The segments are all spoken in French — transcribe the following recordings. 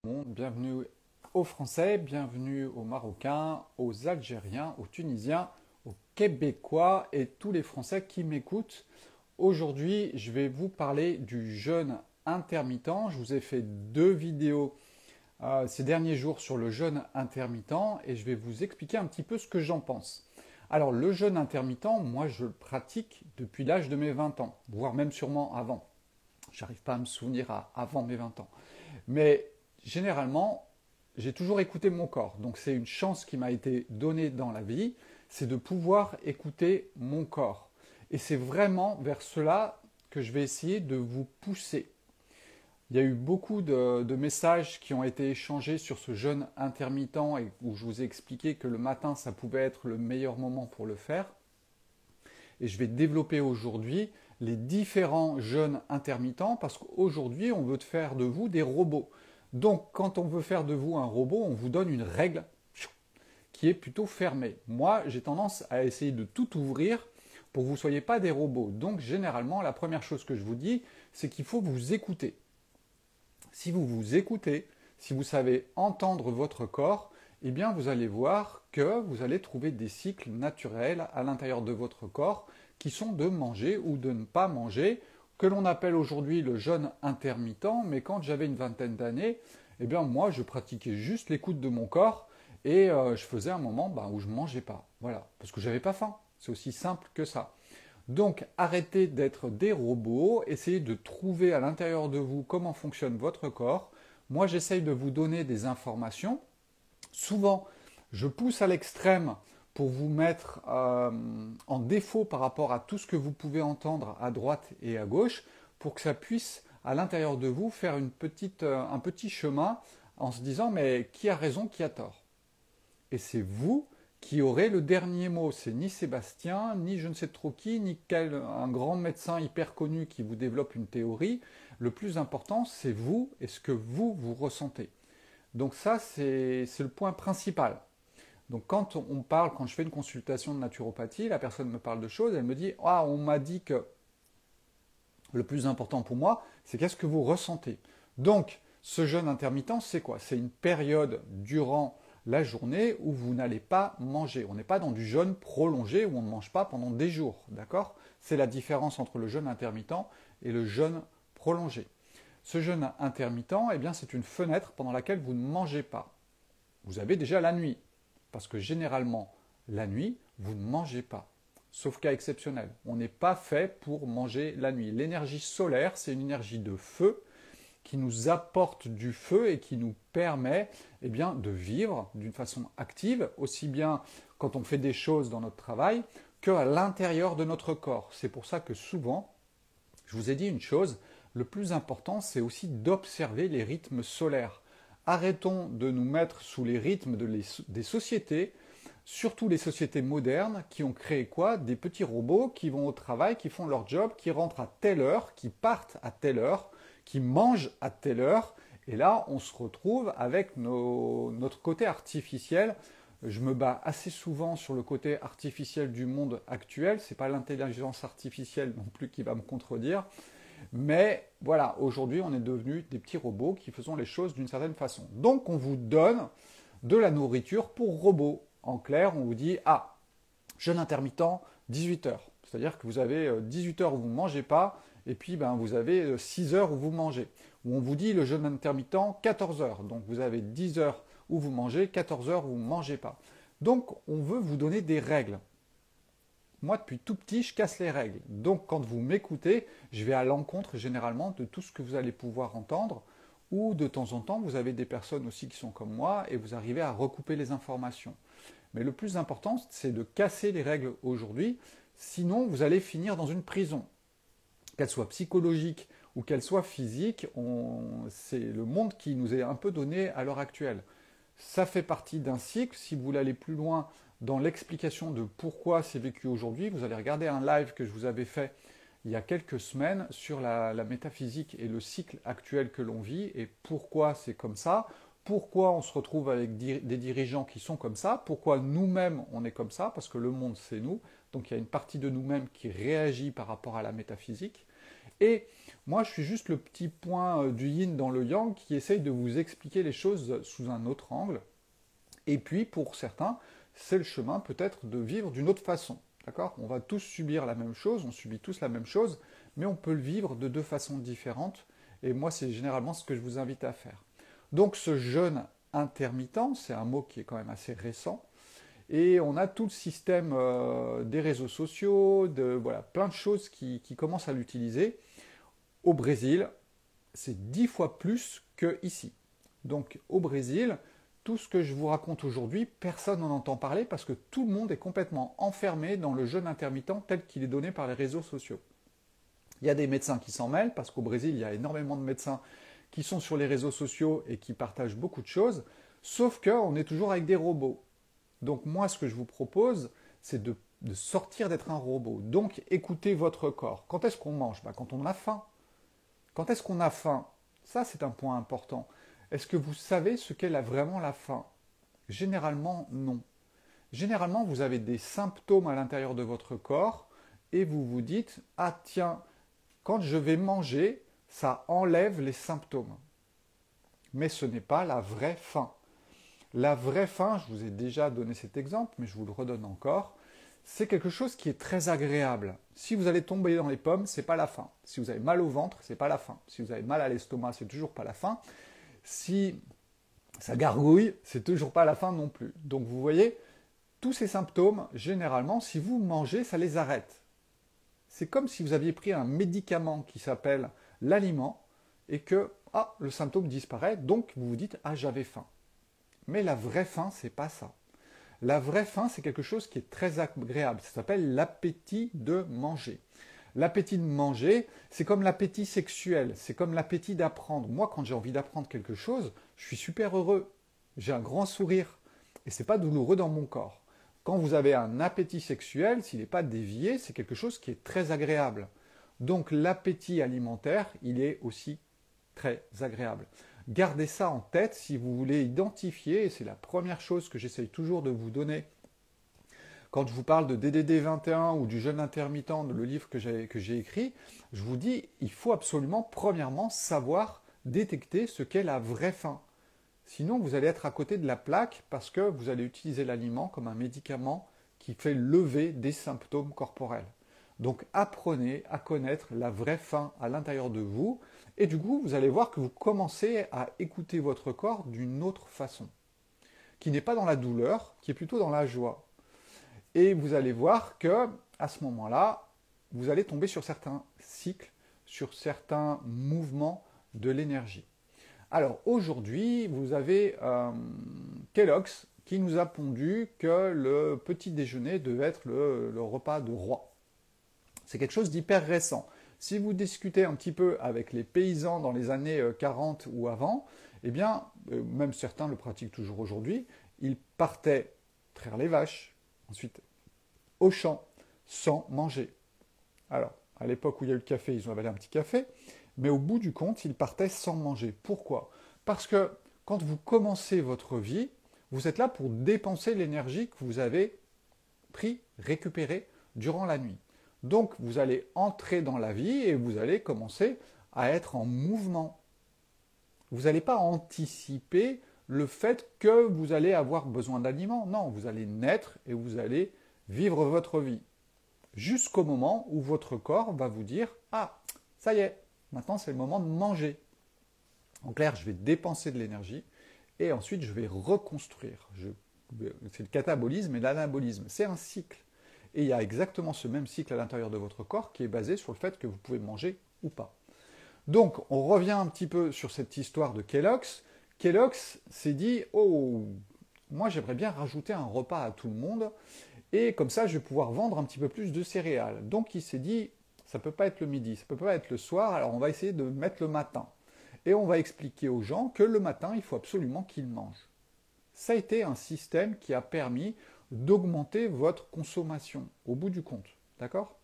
Bienvenue aux Français, bienvenue aux Marocains, aux Algériens, aux Tunisiens, aux Québécois et tous les Français qui m'écoutent. Aujourd'hui, je vais vous parler du jeûne intermittent. Je vous ai fait deux vidéos ces derniers jours sur le jeûne intermittent et je vais vous expliquer un petit peu ce que j'en pense. Alors, le jeûne intermittent, moi, je le pratique depuis l'âge de mes 20 ans, voire même sûrement avant. J'arrive pas à me souvenir avant mes 20 ans. Mais généralement, j'ai toujours écouté mon corps. Donc c'est une chance qui m'a été donnée dans la vie, c'est de pouvoir écouter mon corps. Et c'est vraiment vers cela que je vais essayer de vous pousser. Il y a eu beaucoup de messages qui ont été échangés sur ce jeûne intermittent et où je vous ai expliqué que le matin, ça pouvait être le meilleur moment pour le faire. Et je vais développer aujourd'hui les différents jeûnes intermittents parce qu'aujourd'hui, on veut faire de vous des robots. Donc, quand on veut faire de vous un robot, on vous donne une règle qui est plutôt fermée. Moi, j'ai tendance à essayer de tout ouvrir pour que vous ne soyez pas des robots. Donc, généralement, la première chose que je vous dis, c'est qu'il faut vous écouter. Si vous vous écoutez, si vous savez entendre votre corps, eh bien, vous allez voir que vous allez trouver des cycles naturels à l'intérieur de votre corps qui sont de manger ou de ne pas manger, que l'on appelle aujourd'hui le jeûne intermittent, mais quand j'avais une vingtaine d'années, eh bien moi je pratiquais juste l'écoute de mon corps et je faisais un moment où je ne mangeais pas. Voilà, parce que j'avais pas faim. C'est aussi simple que ça. Donc arrêtez d'être des robots, essayez de trouver à l'intérieur de vous comment fonctionne votre corps. Moi j'essaye de vous donner des informations. Souvent, je pousse à l'extrême pour vous mettre en défaut par rapport à tout ce que vous pouvez entendre à droite et à gauche, pour que ça puisse, à l'intérieur de vous, faire un petit chemin en se disant, mais qui a raison, qui a tort? Et c'est vous qui aurez le dernier mot. C'est ni Sébastien, ni je ne sais trop qui, ni un grand médecin hyper connu qui vous développe une théorie. Le plus important, c'est vous et ce que vous ressentez. Donc ça, c'est le point principal. Donc quand je fais une consultation de naturopathie, la personne me parle de choses, elle me dit « Ah, on m'a dit que le plus important pour moi, c'est qu'est-ce que vous ressentez ?» Donc, ce jeûne intermittent, c'est quoi? C'est une période durant la journée où vous n'allez pas manger. On n'est pas dans du jeûne prolongé où on ne mange pas pendant des jours, d'accord? C'est la différence entre le jeûne intermittent et le jeûne prolongé. Ce jeûne intermittent, eh bien, c'est une fenêtre pendant laquelle vous ne mangez pas. Vous avez déjà la nuit. Parce que généralement, la nuit, vous ne mangez pas. Sauf cas exceptionnel. On n'est pas fait pour manger la nuit. L'énergie solaire, c'est une énergie de feu qui nous apporte du feu et qui nous permet de vivre d'une façon active, aussi bien quand on fait des choses dans notre travail qu'à l'intérieur de notre corps. C'est pour ça que souvent, je vous ai dit une chose, le plus important, c'est aussi d'observer les rythmes solaires. Arrêtons de nous mettre sous les rythmes des sociétés, surtout les sociétés modernes qui ont créé quoi? Des petits robots qui vont au travail, qui font leur job, qui rentrent à telle heure, qui partent à telle heure, qui mangent à telle heure. Et là, on se retrouve avec notre côté artificiel. Je me bats assez souvent sur le côté artificiel du monde actuel. Ce n'est pas l'intelligence artificielle non plus qui va me contredire. Mais voilà, aujourd'hui, on est devenus des petits robots qui faisons les choses d'une certaine façon. Donc, on vous donne de la nourriture pour robots. En clair, on vous dit, ah, jeûne intermittent, 18 heures. C'est-à-dire que vous avez 18 heures où vous ne mangez pas, et puis vous avez 6 heures où vous mangez. Ou on vous dit le jeûne intermittent, 14 heures. Donc, vous avez 10 heures où vous mangez, 14 heures où vous ne mangez pas. Donc, on veut vous donner des règles. Moi, depuis tout petit, je casse les règles. Donc, quand vous m'écoutez, je vais à l'encontre généralement de tout ce que vous allez pouvoir entendre, ou de temps en temps, vous avez des personnes aussi qui sont comme moi, et vous arrivez à recouper les informations. Mais le plus important, c'est de casser les règles aujourd'hui, sinon vous allez finir dans une prison. Qu'elle soit psychologique ou qu'elle soit physique, c'est le monde qui nous est un peu donné à l'heure actuelle. Ça fait partie d'un cycle. Si vous voulez aller plus loin dans l'explication de pourquoi c'est vécu aujourd'hui, vous allez regarder un live que je vous avais fait il y a quelques semaines sur la métaphysique et le cycle actuel que l'on vit et pourquoi c'est comme ça, pourquoi on se retrouve avec des dirigeants qui sont comme ça, pourquoi nous-mêmes on est comme ça, parce que le monde c'est nous, donc il y a une partie de nous-mêmes qui réagit par rapport à la métaphysique. Et moi, je suis juste le petit point du yin dans le yang qui essaye de vous expliquer les choses sous un autre angle. Et puis, pour certains, c'est le chemin peut-être de vivre d'une autre façon. D'accord? On va tous subir la même chose, on subit tous la même chose, mais on peut le vivre de deux façons différentes. Et moi, c'est généralement ce que je vous invite à faire. Donc, ce jeûne intermittent, c'est un mot qui est quand même assez récent. Et on a tout le système des réseaux sociaux, voilà, plein de choses qui commencent à l'utiliser. Au Brésil, c'est 10 fois plus qu'ici. Donc au Brésil, tout ce que je vous raconte aujourd'hui, personne n'en entend parler parce que tout le monde est complètement enfermé dans le jeûne intermittent tel qu'il est donné par les réseaux sociaux. Il y a des médecins qui s'en mêlent parce qu'au Brésil, il y a énormément de médecins qui sont sur les réseaux sociaux et qui partagent beaucoup de choses, sauf qu'on est toujours avec des robots. Donc moi, ce que je vous propose, c'est de sortir d'être un robot. Donc écoutez votre corps. Quand est-ce qu'on mange? Quand on a faim. Quand est-ce qu'on a faim? Ça, c'est un point important. Est-ce que vous savez ce qu'est vraiment la faim? Généralement, non. Généralement, vous avez des symptômes à l'intérieur de votre corps et vous vous dites, ah tiens, quand je vais manger, ça enlève les symptômes. Mais ce n'est pas la vraie faim. La vraie faim, je vous ai déjà donné cet exemple, mais je vous le redonne encore, c'est quelque chose qui est très agréable. Si vous allez tomber dans les pommes, c'est pas la faim. Si vous avez mal au ventre, c'est pas la faim. Si vous avez mal à l'estomac, c'est toujours pas la faim. Si ça gargouille, c'est toujours pas la faim non plus. Donc vous voyez, tous ces symptômes, généralement, si vous mangez, ça les arrête. C'est comme si vous aviez pris un médicament qui s'appelle l'aliment et que le symptôme disparaît, donc vous vous dites j'avais faim. Mais la vraie faim, c'est pas ça. La vraie faim, c'est quelque chose qui est très agréable. Ça s'appelle l'appétit de manger. L'appétit de manger, c'est comme l'appétit sexuel, c'est comme l'appétit d'apprendre. Moi, quand j'ai envie d'apprendre quelque chose, je suis super heureux. J'ai un grand sourire. Et c'est pas douloureux dans mon corps. Quand vous avez un appétit sexuel, s'il n'est pas dévié, c'est quelque chose qui est très agréable. Donc l'appétit alimentaire, il est aussi très agréable. Gardez ça en tête si vous voulez identifier, et c'est la première chose que j'essaye toujours de vous donner quand je vous parle de DDD 21 ou du jeûne intermittent, le livre que j'ai écrit, je vous dis, il faut absolument, premièrement, savoir détecter ce qu'est la vraie faim. Sinon, vous allez être à côté de la plaque parce que vous allez utiliser l'aliment comme un médicament qui fait lever des symptômes corporels. Donc apprenez à connaître la vraie faim à l'intérieur de vous et du coup, vous allez voir que vous commencez à écouter votre corps d'une autre façon, qui n'est pas dans la douleur, qui est plutôt dans la joie. Et vous allez voir que à ce moment-là, vous allez tomber sur certains cycles, sur certains mouvements de l'énergie. Alors aujourd'hui, vous avez Kellogg's qui nous a pondu que le petit déjeuner devait être le repas de roi. C'est quelque chose d'hyper récent. Si vous discutez un petit peu avec les paysans dans les années 40 ou avant, eh bien, même certains le pratiquent toujours aujourd'hui, ils partaient traire les vaches, ensuite au champ, sans manger. Alors, à l'époque où il y a eu le café, ils ont avalé un petit café, mais au bout du compte, ils partaient sans manger. Pourquoi? Parce que quand vous commencez votre vie, vous êtes là pour dépenser l'énergie que vous avez récupérée durant la nuit. Donc, vous allez entrer dans la vie et vous allez commencer à être en mouvement. Vous n'allez pas anticiper le fait que vous allez avoir besoin d'aliments. Non, vous allez naître et vous allez vivre votre vie. Jusqu'au moment où votre corps va vous dire « Ah, ça y est, maintenant c'est le moment de manger ». En clair, je vais dépenser de l'énergie et ensuite je vais reconstruire. C'est le catabolisme et l'anabolisme. C'est un cycle. Et il y a exactement ce même cycle à l'intérieur de votre corps qui est basé sur le fait que vous pouvez manger ou pas. Donc, on revient un petit peu sur cette histoire de Kellogg's. Kellogg's s'est dit « Oh, moi j'aimerais bien rajouter un repas à tout le monde et comme ça je vais pouvoir vendre un petit peu plus de céréales. » Donc il s'est dit « Ça ne peut pas être le midi, ça ne peut pas être le soir, alors on va essayer de mettre le matin. » Et on va expliquer aux gens que le matin, il faut absolument qu'ils mangent. Ça a été un système qui a permis d'augmenter votre consommation, au bout du compte. D'accord?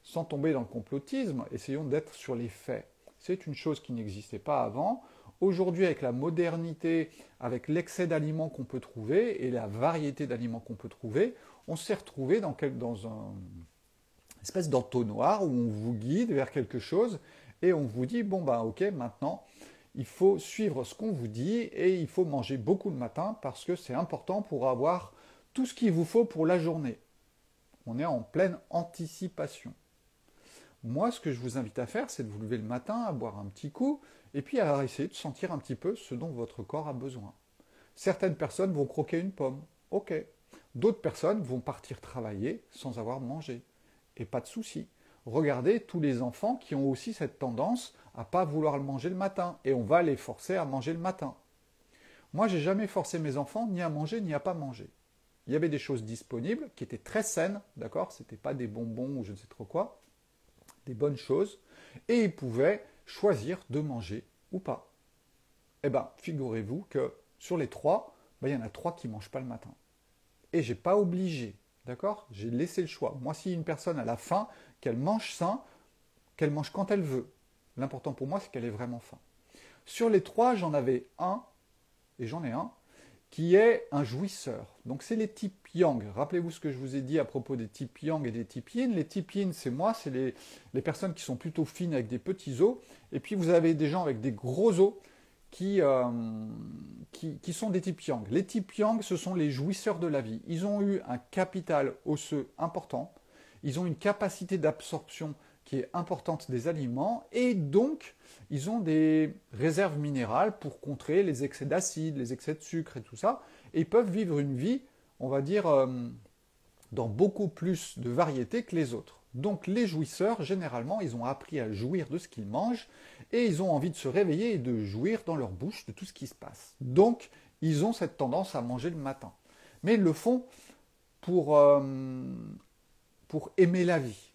Sans tomber dans le complotisme, essayons d'être sur les faits. C'est une chose qui n'existait pas avant. Aujourd'hui, avec la modernité, avec l'excès d'aliments qu'on peut trouver et la variété d'aliments qu'on peut trouver, on s'est retrouvé dans un espèce d'entonnoir où on vous guide vers quelque chose et on vous dit, bon ben ok, maintenant, il faut suivre ce qu'on vous dit et il faut manger beaucoup le matin parce que c'est important pour avoir tout ce qu'il vous faut pour la journée. On est en pleine anticipation. Moi, ce que je vous invite à faire, c'est de vous lever le matin, à boire un petit coup, et puis à essayer de sentir un petit peu ce dont votre corps a besoin. Certaines personnes vont croquer une pomme, ok. D'autres personnes vont partir travailler sans avoir mangé. Et pas de souci. Regardez tous les enfants qui ont aussi cette tendance à ne pas vouloir le manger le matin, et on va les forcer à manger le matin. Moi, j'ai jamais forcé mes enfants ni à manger ni à pas manger. Il y avait des choses disponibles qui étaient très saines, d'accord? C'était pas des bonbons ou je ne sais trop quoi, des bonnes choses, et ils pouvaient choisir de manger ou pas. Eh bien, figurez-vous que sur les trois, il y en a trois qui ne mangent pas le matin. Et je n'ai pas obligé, d'accord? J'ai laissé le choix. Moi, si une personne a la faim, qu'elle mange sain, qu'elle mange quand elle veut. L'important pour moi, c'est qu'elle ait vraiment faim. Sur les trois, j'en avais un, et j'en ai un, qui est un jouisseur. Donc c'est les types yang. Rappelez-vous ce que je vous ai dit à propos des types yang et des types yin. Les types yin, c'est moi, c'est les personnes qui sont plutôt fines avec des petits os. Et puis vous avez des gens avec des gros os qui sont des types yang. Les types yang, ce sont les jouisseurs de la vie. Ils ont eu un capital osseux important. Ils ont une capacité d'absorption qui est importante des aliments et donc ils ont des réserves minérales pour contrer les excès d'acide, les excès de sucre et tout ça. Et ils peuvent vivre une vie, on va dire, dans beaucoup plus de variété que les autres. Donc les jouisseurs, généralement, ils ont appris à jouir de ce qu'ils mangent et ils ont envie de se réveiller et de jouir dans leur bouche de tout ce qui se passe. Donc ils ont cette tendance à manger le matin. Mais ils le font pour aimer la vie.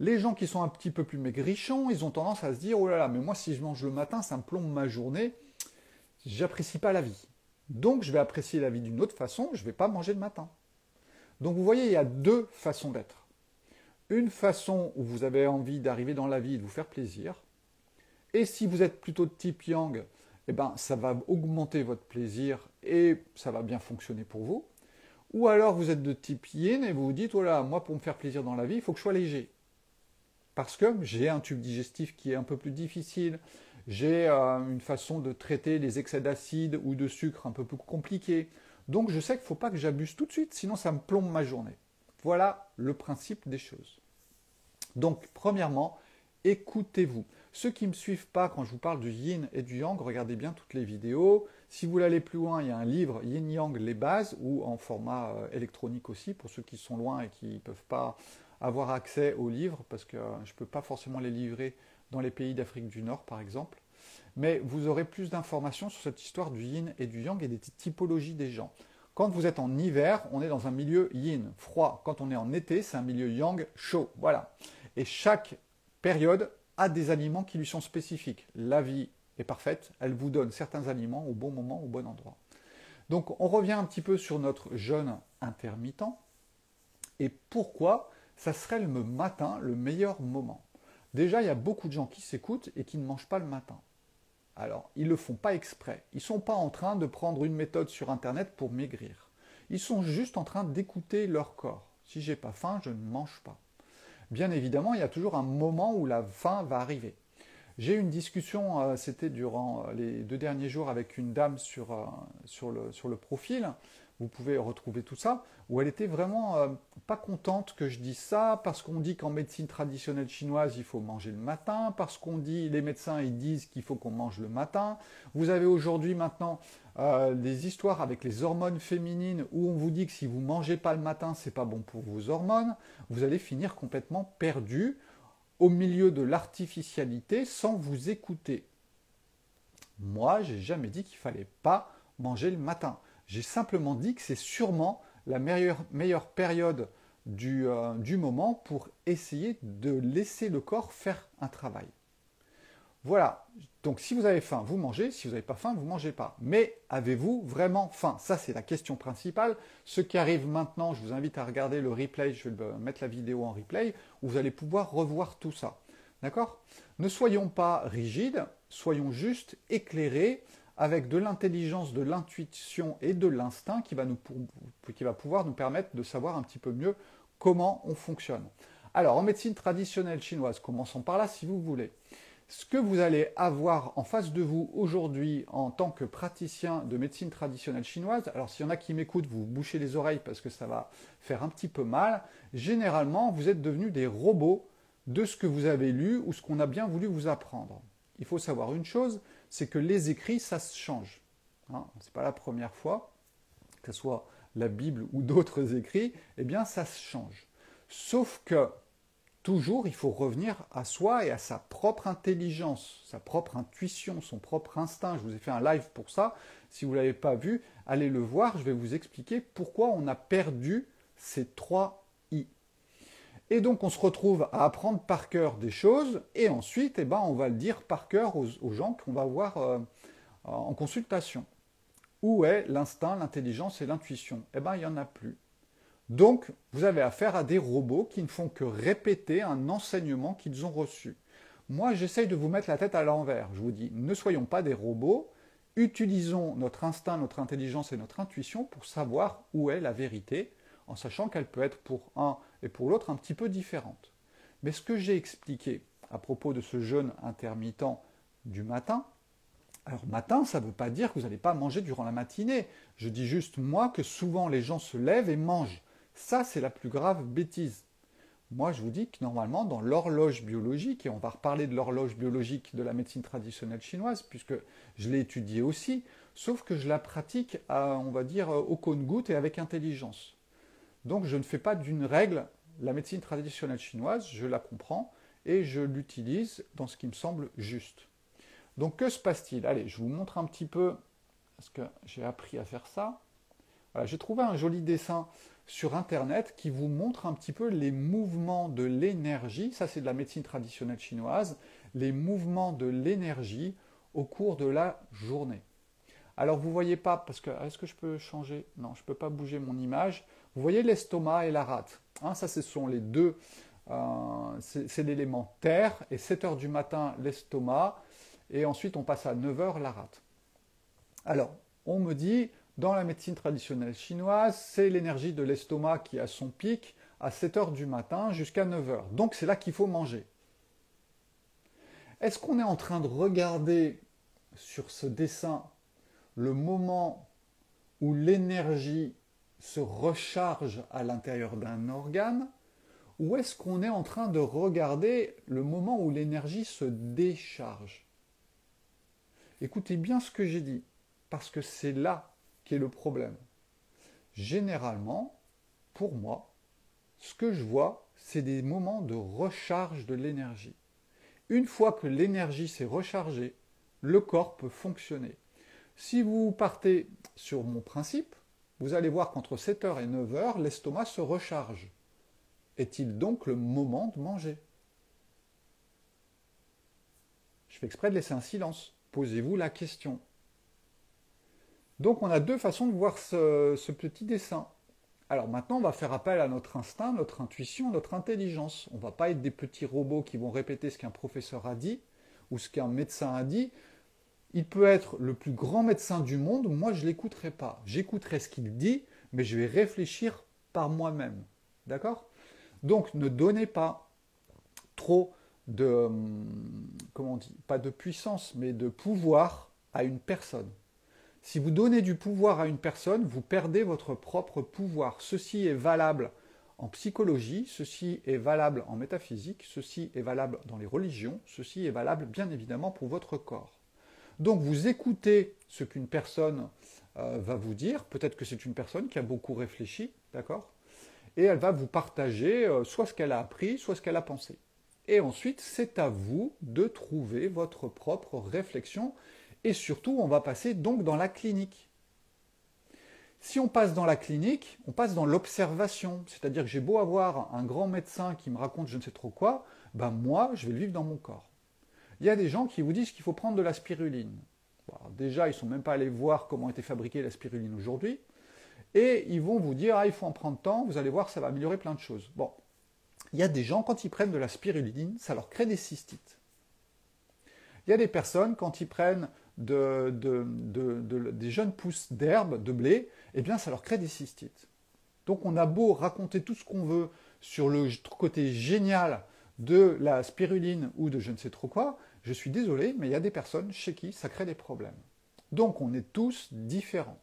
Les gens qui sont un petit peu plus maigrichons, ils ont tendance à se dire « Oh là là, mais moi si je mange le matin, ça me plombe ma journée, j'apprécie pas la vie. Donc je vais apprécier la vie d'une autre façon, je ne vais pas manger le matin. » Donc vous voyez, il y a deux façons d'être. Une façon où vous avez envie d'arriver dans la vie et de vous faire plaisir. Et si vous êtes plutôt de type yang, eh ben, ça va augmenter votre plaisir et ça va bien fonctionner pour vous. Ou alors vous êtes de type yin et vous vous dites « Oh là, moi pour me faire plaisir dans la vie, il faut que je sois léger. » Parce que j'ai un tube digestif qui est un peu plus difficile, j'ai une façon de traiter les excès d'acide ou de sucre un peu plus compliquée. Donc je sais qu'il ne faut pas que j'abuse tout de suite, sinon ça me plombe ma journée. Voilà le principe des choses. Donc premièrement, écoutez-vous. Ceux qui ne me suivent pas quand je vous parle du yin et du yang, regardez bien toutes les vidéos. Si vous voulez aller plus loin, il y a un livre Yin Yang les bases, ou en format électronique aussi, pour ceux qui sont loin et qui ne peuvent pas avoir accès aux livres, parce que je ne peux pas forcément les livrer dans les pays d'Afrique du Nord, par exemple. Mais vous aurez plus d'informations sur cette histoire du yin et du yang et des typologies des gens. Quand vous êtes en hiver, on est dans un milieu yin, froid. Quand on est en été, c'est un milieu yang, chaud. Voilà. Et chaque période a des aliments qui lui sont spécifiques. La vie est parfaite, elle vous donne certains aliments au bon moment, au bon endroit. Donc on revient un petit peu sur notre jeûne intermittent. Et pourquoi ça serait le matin le meilleur moment? Déjà, il y a beaucoup de gens qui s'écoutent et qui ne mangent pas le matin. Alors, ils ne le font pas exprès. Ils ne sont pas en train de prendre une méthode sur Internet pour maigrir. Ils sont juste en train d'écouter leur corps. Si j'ai pas faim, je ne mange pas. Bien évidemment, il y a toujours un moment où la faim va arriver. J'ai eu une discussion, c'était durant les 2 derniers jours avec une dame sur le profil. Vous pouvez retrouver tout ça, où elle était vraiment pas contente que je dise ça, parce qu'on dit qu'en médecine traditionnelle chinoise, il faut manger le matin, parce qu'on dit, les médecins, ils disent qu'il faut qu'on mange le matin. Vous avez aujourd'hui maintenant des histoires avec les hormones féminines, où on vous dit que si vous ne mangez pas le matin, c'est pas bon pour vos hormones. Vous allez finir complètement perdu au milieu de l'artificialité sans vous écouter. Moi, j'ai jamais dit qu'il fallait pas manger le matin. J'ai simplement dit que c'est sûrement la meilleure période du moment pour essayer de laisser le corps faire un travail. Voilà, donc si vous avez faim, vous mangez, si vous n'avez pas faim, vous ne mangez pas. Mais avez-vous vraiment faim? Ça, c'est la question principale. Ce qui arrive maintenant, je vous invite à regarder le replay, je vais mettre la vidéo en replay, où vous allez pouvoir revoir tout ça. D'accord? Ne soyons pas rigides, soyons juste éclairés, avec de l'intelligence, de l'intuition et de l'instinct qui va pouvoir nous permettre de savoir un petit peu mieux comment on fonctionne. Alors, en médecine traditionnelle chinoise, commençons par là si vous voulez. Ce que vous allez avoir en face de vous aujourd'hui en tant que praticien de médecine traditionnelle chinoise, alors s'il y en a qui m'écoutent, vous bouchez les oreilles parce que ça va faire un petit peu mal, généralement vous êtes devenus des robots de ce que vous avez lu ou ce qu'on a bien voulu vous apprendre. Il faut savoir une chose, c'est que les écrits, ça se change. Hein, ce n'est pas la première fois, que ce soit la Bible ou d'autres écrits, eh bien ça se change. Sauf que toujours, il faut revenir à soi et à sa propre intelligence, sa propre intuition, son propre instinct. Je vous ai fait un live pour ça. Si vous ne l'avez pas vu, allez le voir. Je vais vous expliquer pourquoi on a perdu ces 3 I. Et donc, on se retrouve à apprendre par cœur des choses et ensuite, eh ben, on va le dire par cœur aux gens qu'on va voir en consultation. Où est l'instinct, l'intelligence et l'intuition? Eh bien, il n'y en a plus. Donc, vous avez affaire à des robots qui ne font que répéter un enseignement qu'ils ont reçu. Moi, j'essaye de vous mettre la tête à l'envers. Je vous dis, ne soyons pas des robots, utilisons notre instinct, notre intelligence et notre intuition pour savoir où est la vérité, en sachant qu'elle peut être pour un et pour l'autre un petit peu différente. Mais ce que j'ai expliqué à propos de ce jeûne intermittent du matin, alors matin, ça ne veut pas dire que vous n'allez pas manger durant la matinée. Je dis juste, moi, que souvent les gens se lèvent et mangent. Ça, c'est la plus grave bêtise. Moi, je vous dis que normalement, dans l'horloge biologique, et on va reparler de l'horloge biologique de la médecine traditionnelle chinoise, puisque je l'ai étudiée aussi, sauf que je la pratique, on va dire, au compte-gouttes et avec intelligence. Donc, je ne fais pas d'une règle la médecine traditionnelle chinoise, je la comprends et je l'utilise dans ce qui me semble juste. Donc, que se passe-t-il? Allez, je vous montre un petit peu, parce que j'ai appris à faire ça. Voilà, j'ai trouvé un joli dessin sur Internet qui vous montre un petit peu les mouvements de l'énergie, ça c'est de la médecine traditionnelle chinoise, les mouvements de l'énergie au cours de la journée. Alors vous ne voyez pas, parce que, est-ce que je peux changer? Non, je ne peux pas bouger mon image. Vous voyez l'estomac et la rate. Hein, ça, ce sont les deux, c'est l'élément terre, et 7 heures du matin, l'estomac, et ensuite on passe à 9 heures, la rate. Alors, on me dit, dans la médecine traditionnelle chinoise, c'est l'énergie de l'estomac qui a son pic à 7 heures du matin jusqu'à 9 heures. Donc c'est là qu'il faut manger. Est-ce qu'on est en train de regarder sur ce dessin le moment où l'énergie se recharge à l'intérieur d'un organe, ou est-ce qu'on est en train de regarder le moment où l'énergie se décharge? Écoutez bien ce que j'ai dit, parce que c'est là qu'est le problème. Généralement, pour moi, ce que je vois, c'est des moments de recharge de l'énergie. Une fois que l'énergie s'est rechargée, le corps peut fonctionner. Si vous partez sur mon principe, vous allez voir qu'entre 7 heures et 9 heures, l'estomac se recharge. Est-il donc le moment de manger? Je fais exprès de laisser un silence. Posez-vous la question. Donc on a deux façons de voir ce petit dessin. Alors maintenant, on va faire appel à notre instinct, notre intuition, notre intelligence. On ne va pas être des petits robots qui vont répéter ce qu'un professeur a dit ou ce qu'un médecin a dit. Il peut être le plus grand médecin du monde, moi je ne l'écouterai pas. J'écouterai ce qu'il dit, mais je vais réfléchir par moi-même. D'accord? Donc ne donnez pas trop de, comment on dit, pas de puissance, mais de pouvoir à une personne. Si vous donnez du pouvoir à une personne, vous perdez votre propre pouvoir. Ceci est valable en psychologie, ceci est valable en métaphysique, ceci est valable dans les religions, ceci est valable bien évidemment pour votre corps. Donc vous écoutez ce qu'une personne va vous dire, peut-être que c'est une personne qui a beaucoup réfléchi, d'accord? Et elle va vous partager soit ce qu'elle a appris, soit ce qu'elle a pensé. Et ensuite, c'est à vous de trouver votre propre réflexion. Et surtout, on va passer donc dans la clinique. Si on passe dans la clinique, on passe dans l'observation. C'est-à-dire que j'ai beau avoir un grand médecin qui me raconte je ne sais trop quoi, ben moi, je vais le vivre dans mon corps. Il y a des gens qui vous disent qu'il faut prendre de la spiruline. Bon, déjà, ils ne sont même pas allés voir comment était fabriquée la spiruline aujourd'hui. Et ils vont vous dire, ah, il faut en prendre tant, vous allez voir, ça va améliorer plein de choses. Bon, il y a des gens, quand ils prennent de la spiruline, ça leur crée des cystites. Il y a des personnes, quand ils prennent des jeunes pousses d'herbe, de blé, eh bien ça leur crée des cystites. Donc on a beau raconter tout ce qu'on veut sur le côté génial de la spiruline ou de je ne sais trop quoi, je suis désolé, mais il y a des personnes chez qui ça crée des problèmes. Donc on est tous différents.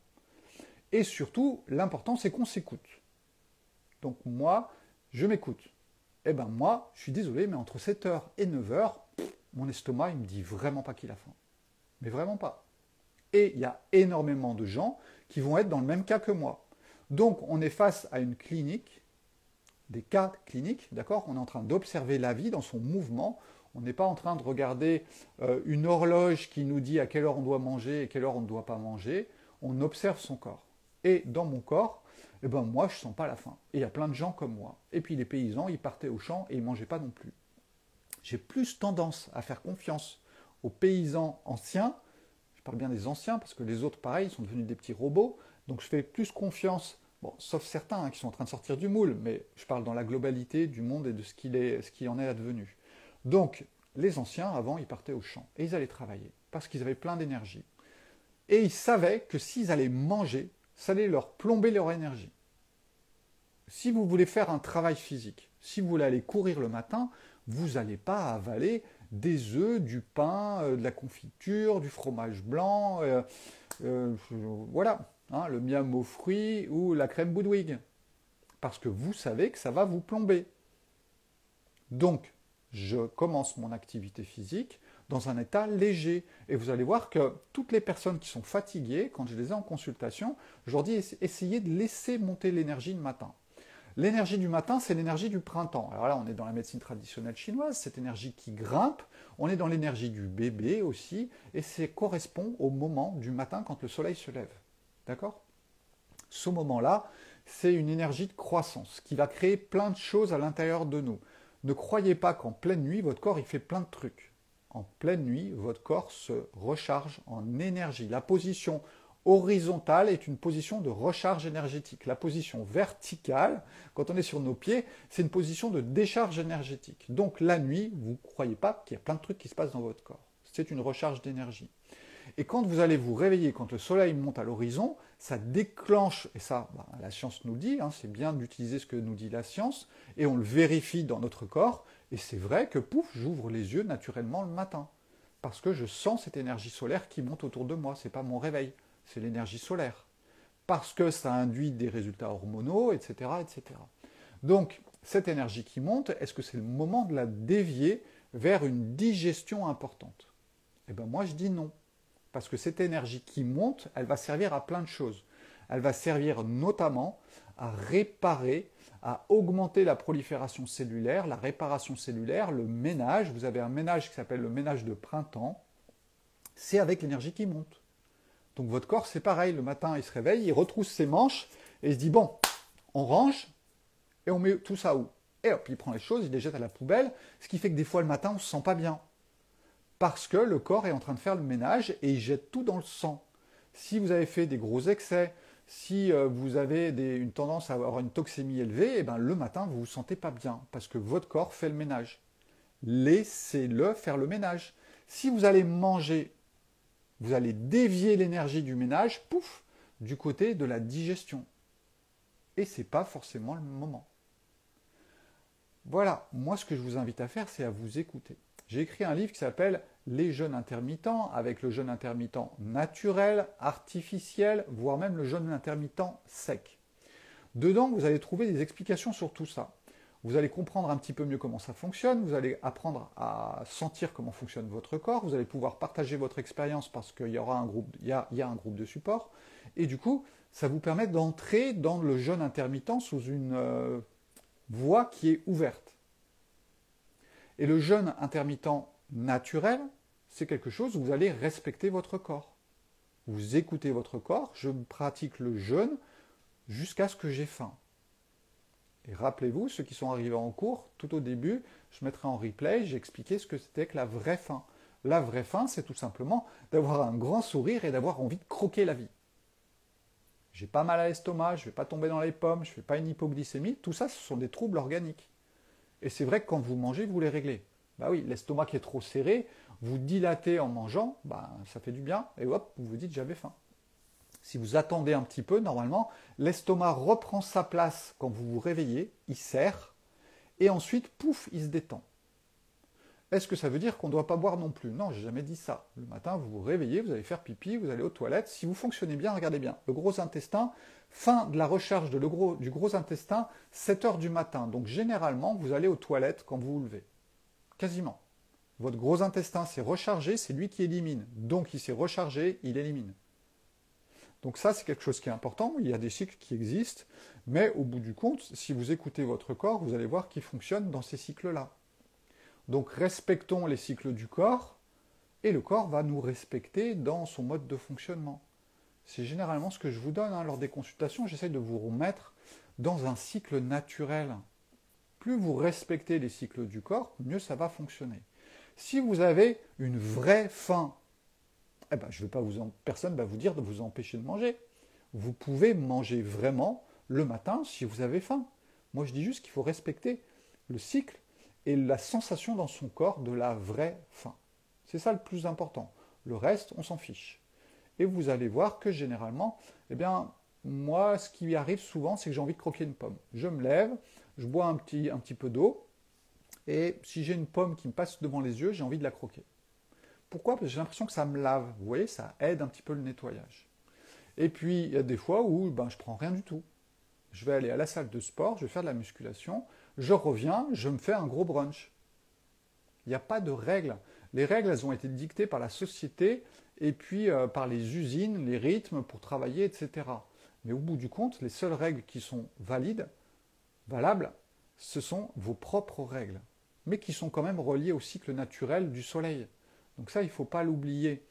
Et surtout, l'important c'est qu'on s'écoute. Donc moi, je m'écoute. Eh ben moi, je suis désolé, mais entre 7 heures et 9 heures, mon estomac, il me dit vraiment pas qu'il a faim. Mais vraiment pas. Et il y a énormément de gens qui vont être dans le même cas que moi. Donc on est face à une clinique, des cas cliniques, d'accord? On est en train d'observer la vie dans son mouvement. On n'est pas en train de regarder une horloge qui nous dit à quelle heure on doit manger et quelle heure on ne doit pas manger. On observe son corps. Et dans mon corps, eh ben moi, je ne sens pas la faim. Et il y a plein de gens comme moi. Et puis les paysans, ils partaient au champ et ils ne mangeaient pas non plus. J'ai plus tendance à faire confiance aux paysans anciens. Je parle bien des anciens, parce que les autres, pareil, ils sont devenus des petits robots. Donc je fais plus confiance, bon, sauf certains qui sont en train de sortir du moule, mais je parle dans la globalité du monde et de ce qui en est advenu. Donc, les anciens, avant, ils partaient au champ et ils allaient travailler, parce qu'ils avaient plein d'énergie. Et ils savaient que s'ils allaient manger, ça allait leur plomber leur énergie. Si vous voulez faire un travail physique, si vous voulez aller courir le matin, vous n'allez pas avaler des œufs, du pain, de la confiture, du fromage blanc, voilà, hein, le miam aux fruits ou la crème Boudwig. Parce que vous savez que ça va vous plomber. Donc, je commence mon activité physique dans un état léger. Et vous allez voir que toutes les personnes qui sont fatiguées, quand je les ai en consultation, je leur dis essayez de laisser monter l'énergie le matin. L'énergie du matin, c'est l'énergie du printemps. Alors là, on est dans la médecine traditionnelle chinoise, cette énergie qui grimpe. On est dans l'énergie du bébé aussi, et ça correspond au moment du matin quand le soleil se lève. D'accord? Ce moment-là, c'est une énergie de croissance qui va créer plein de choses à l'intérieur de nous. Ne croyez pas qu'en pleine nuit, votre corps il fait plein de trucs. En pleine nuit, votre corps se recharge en énergie. La position horizontale est une position de recharge énergétique. La position verticale, quand on est sur nos pieds, c'est une position de décharge énergétique. Donc la nuit, vous ne croyez pas qu'il y a plein de trucs qui se passent dans votre corps. C'est une recharge d'énergie. Et quand vous allez vous réveiller, quand le soleil monte à l'horizon, ça déclenche, et ça, la science nous le dit, hein, c'est bien d'utiliser ce que nous dit la science, et on le vérifie dans notre corps, et c'est vrai que, pouf, j'ouvre les yeux naturellement le matin, parce que je sens cette énergie solaire qui monte autour de moi, ce n'est pas mon réveil, c'est l'énergie solaire, parce que ça induit des résultats hormonaux, etc., etc. Donc, cette énergie qui monte, est-ce que c'est le moment de la dévier vers une digestion importante? Eh bien, moi, je dis non. Parce que cette énergie qui monte, elle va servir à plein de choses. Elle va servir notamment à réparer, à augmenter la prolifération cellulaire, la réparation cellulaire, le ménage. Vous avez un ménage qui s'appelle le ménage de printemps. C'est avec l'énergie qui monte. Donc votre corps, c'est pareil. Le matin, il se réveille, il retrousse ses manches et il se dit, bon, on range et on met tout ça où? Et hop, il prend les choses, il les jette à la poubelle, ce qui fait que des fois, le matin, on ne se sent pas bien. Parce que le corps est en train de faire le ménage et il jette tout dans le sang. Si vous avez fait des gros excès, si vous avez une tendance à avoir une toxémie élevée, eh ben, le matin, vous ne vous sentez pas bien parce que votre corps fait le ménage. Laissez-le faire le ménage. Si vous allez manger, vous allez dévier l'énergie du ménage, pouf, du côté de la digestion. Et ce n'est pas forcément le moment. Voilà, moi ce que je vous invite à faire, c'est à vous écouter. J'ai écrit un livre qui s'appelle « Les jeûnes intermittents » avec le jeûne intermittent naturel, artificiel, voire même le jeûne intermittent sec. Dedans, vous allez trouver des explications sur tout ça. Vous allez comprendre un petit peu mieux comment ça fonctionne, vous allez apprendre à sentir comment fonctionne votre corps, vous allez pouvoir partager votre expérience parce qu'il y aura un groupe, il y a un groupe de support. Et du coup, ça vous permet d'entrer dans le jeûne intermittent sous une voie qui est ouverte. Et le jeûne intermittent naturel, c'est quelque chose où vous allez respecter votre corps. Vous écoutez votre corps, je pratique le jeûne jusqu'à ce que j'ai faim. Et rappelez-vous, ceux qui sont arrivés en cours, tout au début, je mettrai en replay, j'ai expliqué ce que c'était que la vraie faim. La vraie faim, c'est tout simplement d'avoir un grand sourire et d'avoir envie de croquer la vie. J'ai pas mal à l'estomac, je ne vais pas tomber dans les pommes, je ne fais pas une hypoglycémie, tout ça, ce sont des troubles organiques. Et c'est vrai que quand vous mangez, vous les réglez. Bah oui, l'estomac qui est trop serré, vous dilatez en mangeant, bah, ça fait du bien, et hop, vous vous dites j'avais faim. Si vous attendez un petit peu, normalement, l'estomac reprend sa place quand vous vous réveillez, il serre, et ensuite, pouf, il se détend. Est-ce que ça veut dire qu'on ne doit pas boire non plus? Non, j'ai jamais dit ça. Le matin, vous vous réveillez, vous allez faire pipi, vous allez aux toilettes. Si vous fonctionnez bien, regardez bien. Le gros intestin, fin de la recharge du gros intestin, 7 heures du matin. Donc généralement, vous allez aux toilettes quand vous vous levez. Quasiment. Votre gros intestin s'est rechargé, c'est lui qui élimine. Donc il s'est rechargé, il élimine. Donc ça, c'est quelque chose qui est important. Il y a des cycles qui existent, mais au bout du compte, si vous écoutez votre corps, vous allez voir qu'il fonctionne dans ces cycles-là. Donc respectons les cycles du corps, et le corps va nous respecter dans son mode de fonctionnement. C'est généralement ce que je vous donne lors des consultations. J'essaie de vous remettre dans un cycle naturel. Plus vous respectez les cycles du corps, mieux ça va fonctionner. Si vous avez une vraie faim, eh ben, personne ne va vous dire de vous empêcher de manger. Vous pouvez manger vraiment le matin si vous avez faim. Moi, je dis juste qu'il faut respecter le cycle et la sensation dans son corps de la vraie faim. C'est ça le plus important. Le reste, on s'en fiche. Et vous allez voir que généralement, eh bien, moi, ce qui arrive souvent, c'est que j'ai envie de croquer une pomme. Je me lève, je bois un petit peu d'eau, et si j'ai une pomme qui me passe devant les yeux, j'ai envie de la croquer. Pourquoi? Parce que j'ai l'impression que ça me lave. Vous voyez, ça aide un petit peu le nettoyage. Et puis, il y a des fois où je ne prends rien du tout. Je vais aller à la salle de sport, je vais faire de la musculation, je reviens, je me fais un gros brunch. Il n'y a pas de règles. Les règles, elles ont été dictées par la société et puis par les usines, les rythmes pour travailler, etc. Mais au bout du compte, les seules règles qui sont valables, ce sont vos propres règles, mais qui sont quand même reliées au cycle naturel du soleil. Donc ça, il ne faut pas l'oublier.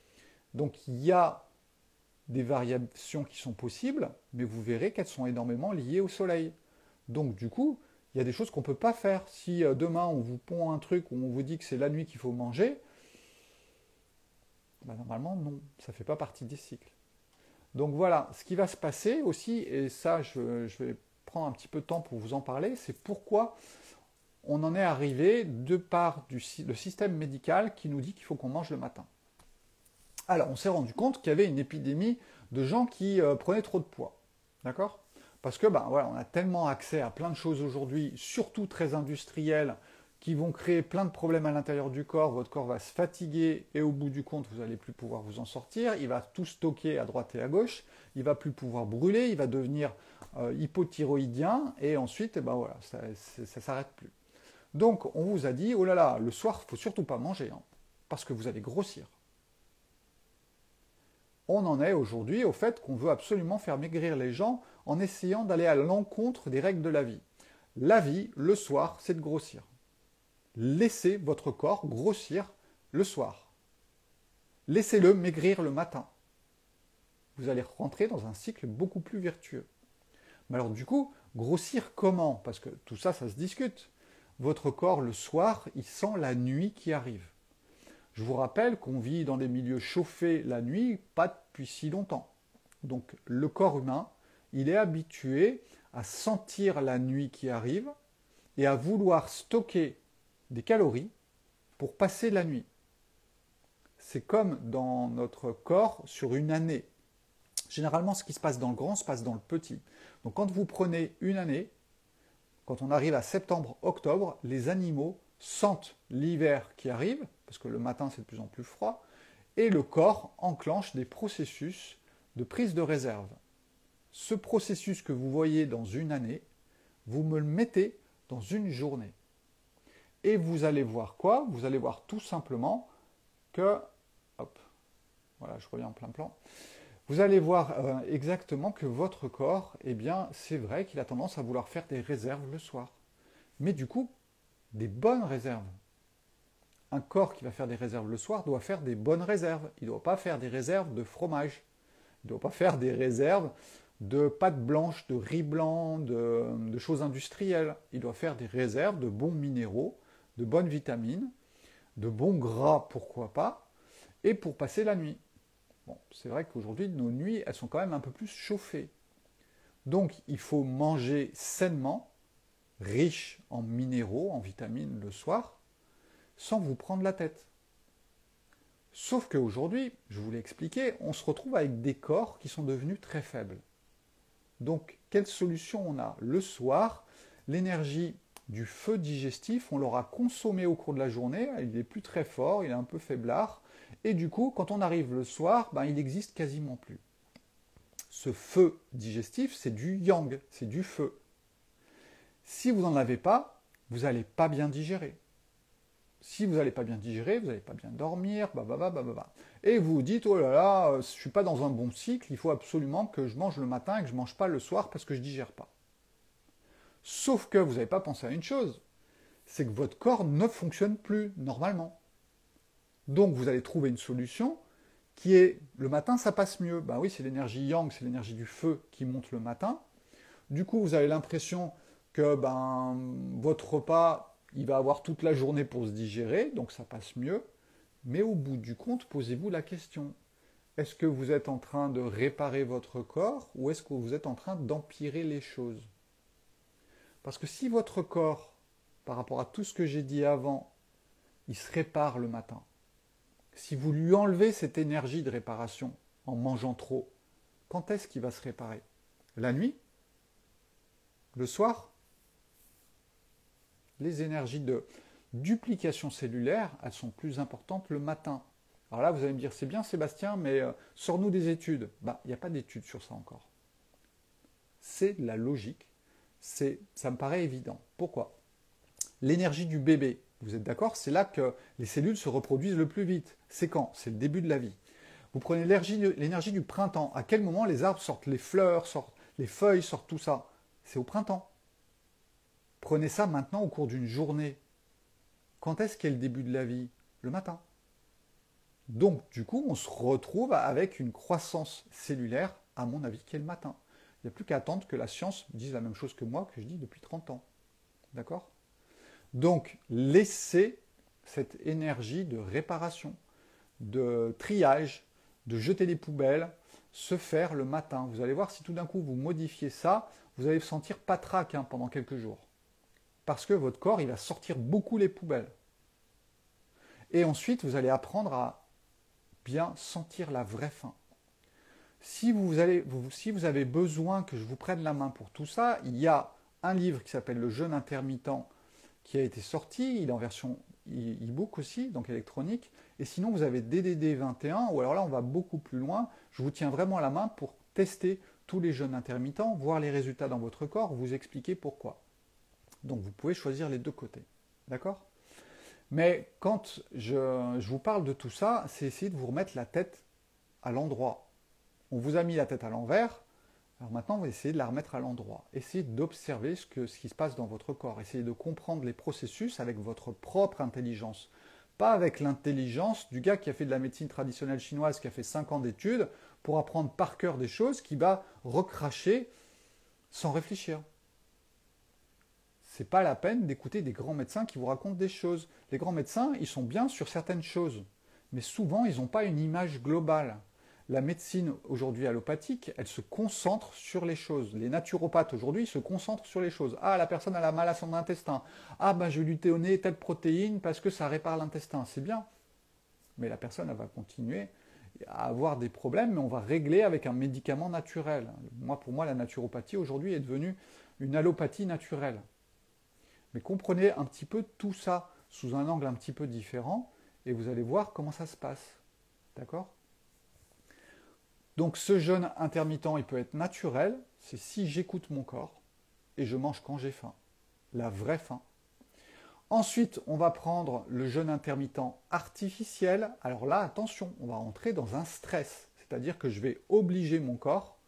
Donc il y a des variations qui sont possibles, mais vous verrez qu'elles sont énormément liées au soleil. Donc du coup, il y a des choses qu'on ne peut pas faire. Si demain on vous pond un truc où on vous dit que c'est la nuit qu'il faut manger, normalement non, ça ne fait pas partie des cycles. Donc voilà, ce qui va se passer aussi, et ça je vais prendre un petit peu de temps pour vous en parler, c'est pourquoi on en est arrivé de par le système médical qui nous dit qu'il faut qu'on mange le matin. Alors, on s'est rendu compte qu'il y avait une épidémie de gens qui prenaient trop de poids. D'accord? Parce que, voilà, on a tellement accès à plein de choses aujourd'hui, surtout très industrielles, qui vont créer plein de problèmes à l'intérieur du corps. Votre corps va se fatiguer et au bout du compte, vous n'allez plus pouvoir vous en sortir. Il va tout stocker à droite et à gauche. Il ne va plus pouvoir brûler. Il va devenir hypothyroïdien. Et ensuite, voilà, ça ne s'arrête plus. Donc, on vous a dit, oh là là, le soir, il ne faut surtout pas manger, parce que vous allez grossir. On en est aujourd'hui au fait qu'on veut absolument faire maigrir les gens en essayant d'aller à l'encontre des règles de la vie. La vie, le soir, c'est de grossir. Laissez votre corps grossir le soir. Laissez-le maigrir le matin. Vous allez rentrer dans un cycle beaucoup plus vertueux. Mais alors du coup, grossir comment? Parce que tout ça, ça se discute. Votre corps, le soir, il sent la nuit qui arrive. Je vous rappelle qu'on vit dans des milieux chauffés la nuit, pas depuis si longtemps. Donc le corps humain, il est habitué à sentir la nuit qui arrive et à vouloir stocker des calories pour passer la nuit. C'est comme dans notre corps sur une année. Généralement, ce qui se passe dans le grand se passe dans le petit. Donc quand vous prenez une année, quand on arrive à septembre, octobre, les animaux sentent l'hiver qui arrive, parce que le matin c'est de plus en plus froid, et le corps enclenche des processus de prise de réserve. Ce processus que vous voyez dans une année, vous me le mettez dans une journée. Et vous allez voir quoi? Vous allez voir tout simplement que, hop, voilà, je reviens en plein plan. Vous allez voir exactement que votre corps, eh bien, c'est vrai qu'il a tendance à vouloir faire des réserves le soir. Mais du coup, des bonnes réserves. Un corps qui va faire des réserves le soir doit faire des bonnes réserves. Il ne doit pas faire des réserves de fromage. Il ne doit pas faire des réserves de pâtes blanches, de riz blanc, de choses industrielles. Il doit faire des réserves de bons minéraux, de bonnes vitamines, de bons gras, pourquoi pas, et pour passer la nuit. Bon, c'est vrai qu'aujourd'hui, nos nuits, elles sont quand même un peu plus chauffées. Donc, il faut manger sainement, riche en minéraux, en vitamines le soir, sans vous prendre la tête. Sauf qu'aujourd'hui, je vous l'ai expliqué, on se retrouve avec des corps qui sont devenus très faibles. Donc, quelle solution on a? Le soir, l'énergie du feu digestif, on l'aura consommé au cours de la journée, il n'est plus très fort, il est un peu faiblard, et du coup, quand on arrive le soir, ben, il n'existe quasiment plus. Ce feu digestif, c'est du yang, c'est du feu. Si vous n'en avez pas, vous n'allez pas bien digérer. Si vous n'allez pas bien digérer, vous n'allez pas bien dormir, et vous vous dites, oh là là, je ne suis pas dans un bon cycle, il faut absolument que je mange le matin et que je ne mange pas le soir parce que je ne digère pas. Sauf que vous n'avez pas pensé à une chose, c'est que votre corps ne fonctionne plus normalement. Donc vous allez trouver une solution qui est, le matin ça passe mieux. Ben oui, c'est l'énergie yang, c'est l'énergie du feu qui monte le matin. Du coup, vous avez l'impression que votre repas, il va avoir toute la journée pour se digérer, donc ça passe mieux. Mais au bout du compte, posez-vous la question, est-ce que vous êtes en train de réparer votre corps ou est-ce que vous êtes en train d'empirer les choses? Parce que si votre corps, par rapport à tout ce que j'ai dit avant, il se répare le matin, si vous lui enlevez cette énergie de réparation en mangeant trop, quand est-ce qu'il va se réparer? La nuit? Le soir? Les énergies de duplication cellulaire, elles sont plus importantes le matin. Alors là, vous allez me dire, c'est bien Sébastien, mais sors-nous des études. Il n'y a pas d'études sur ça encore. C'est de la logique. Ça me paraît évident. Pourquoi? L'énergie du bébé, vous êtes d'accord? C'est là que les cellules se reproduisent le plus vite. C'est quand? C'est le début de la vie. Vous prenez l'énergie du printemps. À quel moment les arbres sortent, les fleurs sortent, les feuilles sortent, tout ça? C'est au printemps. Prenez ça maintenant au cours d'une journée. Quand est-ce qu'est le début de la vie? Le matin. Donc, du coup, on se retrouve avec une croissance cellulaire, à mon avis, qui est le matin. Il n'y a plus qu'à attendre que la science dise la même chose que moi, que je dis depuis 30 ans. D'accord? Donc, laissez cette énergie de réparation, de triage, de jeter les poubelles, se faire le matin. Vous allez voir, si tout d'un coup vous modifiez ça, vous allez vous sentir patraque pendant quelques jours. Parce que votre corps, il va sortir beaucoup les poubelles. Et ensuite, vous allez apprendre à bien sentir la vraie faim. Si vous avez besoin que je vous prenne la main pour tout ça, il y a un livre qui s'appelle Le jeûne intermittent qui a été sorti, il est en version e-book aussi, donc électronique. Et sinon, vous avez DDD 21, ou alors là, on va beaucoup plus loin. Je vous tiens vraiment la main pour tester tous les jeûnes intermittents, voir les résultats dans votre corps, vous expliquer pourquoi. Donc, vous pouvez choisir les deux côtés. D'accord? Mais quand je vous parle de tout ça, c'est essayer de vous remettre la tête à l'endroit. On vous a mis la tête à l'envers, alors maintenant, vous essayez de la remettre à l'endroit. Essayez d'observer ce qui se passe dans votre corps. Essayez de comprendre les processus avec votre propre intelligence. Pas avec l'intelligence du gars qui a fait de la médecine traditionnelle chinoise, qui a fait 5 ans d'études, pour apprendre par cœur des choses, qui va recracher sans réfléchir. C'est pas la peine d'écouter des grands médecins qui vous racontent des choses. Les grands médecins, ils sont bien sur certaines choses, mais souvent, ils n'ont pas une image globale. La médecine aujourd'hui allopathique, elle se concentre sur les choses. Les naturopathes aujourd'hui se concentrent sur les choses. Ah, la personne a mal à son intestin. Ah, je vais lui donner telle protéine parce que ça répare l'intestin. C'est bien. Mais la personne, elle va continuer à avoir des problèmes, mais on va régler avec un médicament naturel. Pour moi, la naturopathie aujourd'hui est devenue une allopathie naturelle. Mais comprenez un petit peu tout ça sous un angle un petit peu différent et vous allez voir comment ça se passe. D'accord ? Donc ce jeûne intermittent, il peut être naturel, c'est si j'écoute mon corps et je mange quand j'ai faim, la vraie faim. Ensuite, on va prendre le jeûne intermittent artificiel. Alors là, attention, on va entrer dans un stress, c'est-à-dire que je vais obliger mon corps.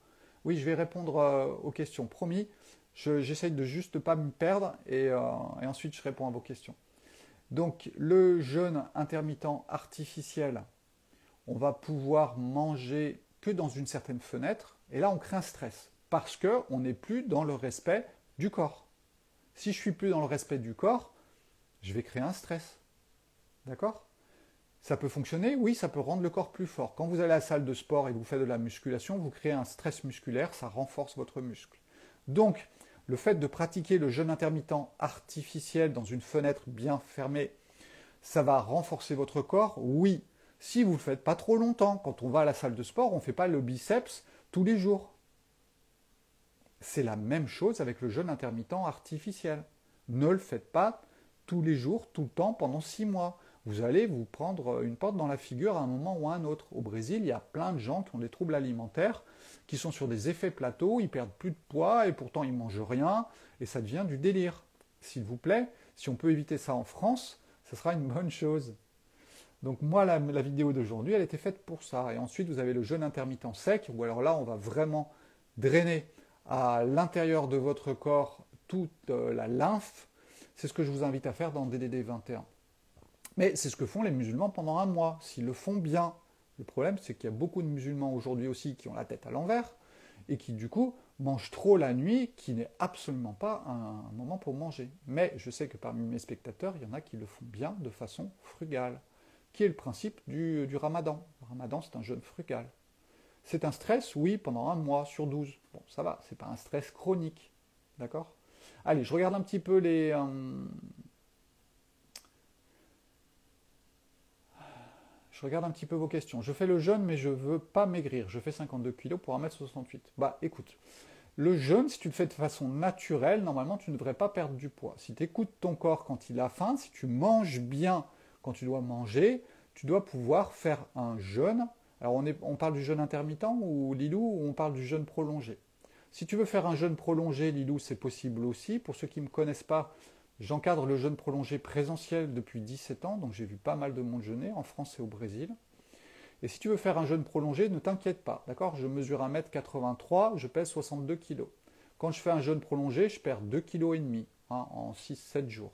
Oui, je vais répondre aux questions, promis. J'essaye de juste ne pas me perdre et ensuite je réponds à vos questions. Donc le jeûne intermittent artificiel, on va pouvoir manger que dans une certaine fenêtre, et là on crée un stress, parce qu'on n'est plus dans le respect du corps. Si je ne suis plus dans le respect du corps, je vais créer un stress. D'accord? Ça peut fonctionner? Oui, ça peut rendre le corps plus fort. Quand vous allez à la salle de sport et que vous faites de la musculation, vous créez un stress musculaire, ça renforce votre muscle. Donc, le fait de pratiquer le jeûne intermittent artificiel dans une fenêtre bien fermée, ça va renforcer votre corps? Oui. Si vous ne le faites pas trop longtemps, quand on va à la salle de sport, on ne fait pas le biceps tous les jours. C'est la même chose avec le jeûne intermittent artificiel. Ne le faites pas tous les jours, tout le temps, pendant 6 mois. Vous allez vous prendre une porte dans la figure à un moment ou à un autre. Au Brésil, il y a plein de gens qui ont des troubles alimentaires, qui sont sur des effets plateaux, ils perdent plus de poids et pourtant ils mangent rien et ça devient du délire. S'il vous plaît, si on peut éviter ça en France, ce sera une bonne chose. Donc moi, la vidéo d'aujourd'hui, elle était faite pour ça. Et ensuite, vous avez le jeûne intermittent sec, où alors là, on va vraiment drainer à l'intérieur de votre corps toute la lymphe. C'est ce que je vous invite à faire dans DDD 21. Mais c'est ce que font les musulmans pendant un mois, s'ils le font bien. Le problème, c'est qu'il y a beaucoup de musulmans aujourd'hui aussi qui ont la tête à l'envers et qui, du coup, mangent trop la nuit, qui n'est absolument pas un moment pour manger. Mais je sais que parmi mes spectateurs, il y en a qui le font bien de façon frugale, qui est le principe du ramadan. Le ramadan, c'est un jeûne frugal. C'est un stress, oui, pendant un mois sur 12. Bon, ça va, c'est pas un stress chronique. D'accord? Allez, je regarde un petit peu Je regarde un petit peu vos questions. Je fais le jeûne, mais je ne veux pas maigrir. Je fais 52 kilos pour 1m68. Bah écoute, le jeûne, si tu le fais de façon naturelle, normalement, tu ne devrais pas perdre du poids. Si tu écoutes ton corps quand il a faim, si tu manges bien quand tu dois manger, tu dois pouvoir faire un jeûne. Alors on parle du jeûne intermittent ou Lilou, ou on parle du jeûne prolongé. Si tu veux faire un jeûne prolongé, Lilou, c'est possible aussi. Pour ceux qui ne me connaissent pas, j'encadre le jeûne prolongé présentiel depuis 17 ans, donc j'ai vu pas mal de monde jeûner en France et au Brésil. Et si tu veux faire un jeûne prolongé, ne t'inquiète pas, d'accord? Je mesure 1m83, je pèse 62 kg. Quand je fais un jeûne prolongé, je perds 2,5 kg en 6-7 jours.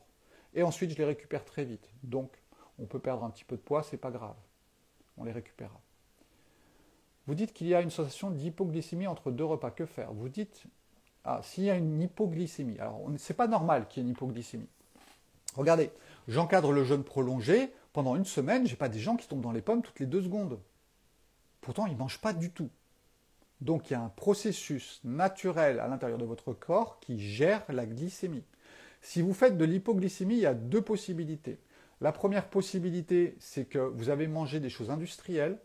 Et ensuite, je les récupère très vite. Donc, on peut perdre un petit peu de poids, c'est pas grave. On les récupérera. Vous dites qu'il y a une sensation d'hypoglycémie entre deux repas. Que faire? Vous dites, s'il y a une hypoglycémie. Alors, c'est pas normal qu'il y ait une hypoglycémie. Regardez, j'encadre le jeûne prolongé. Pendant une semaine, je n'ai pas des gens qui tombent dans les pommes toutes les 2 secondes. Pourtant, ils ne mangent pas du tout. Donc, il y a un processus naturel à l'intérieur de votre corps qui gère la glycémie. Si vous faites de l'hypoglycémie, il y a 2 possibilités. La première possibilité, c'est que vous avez mangé des choses industrielles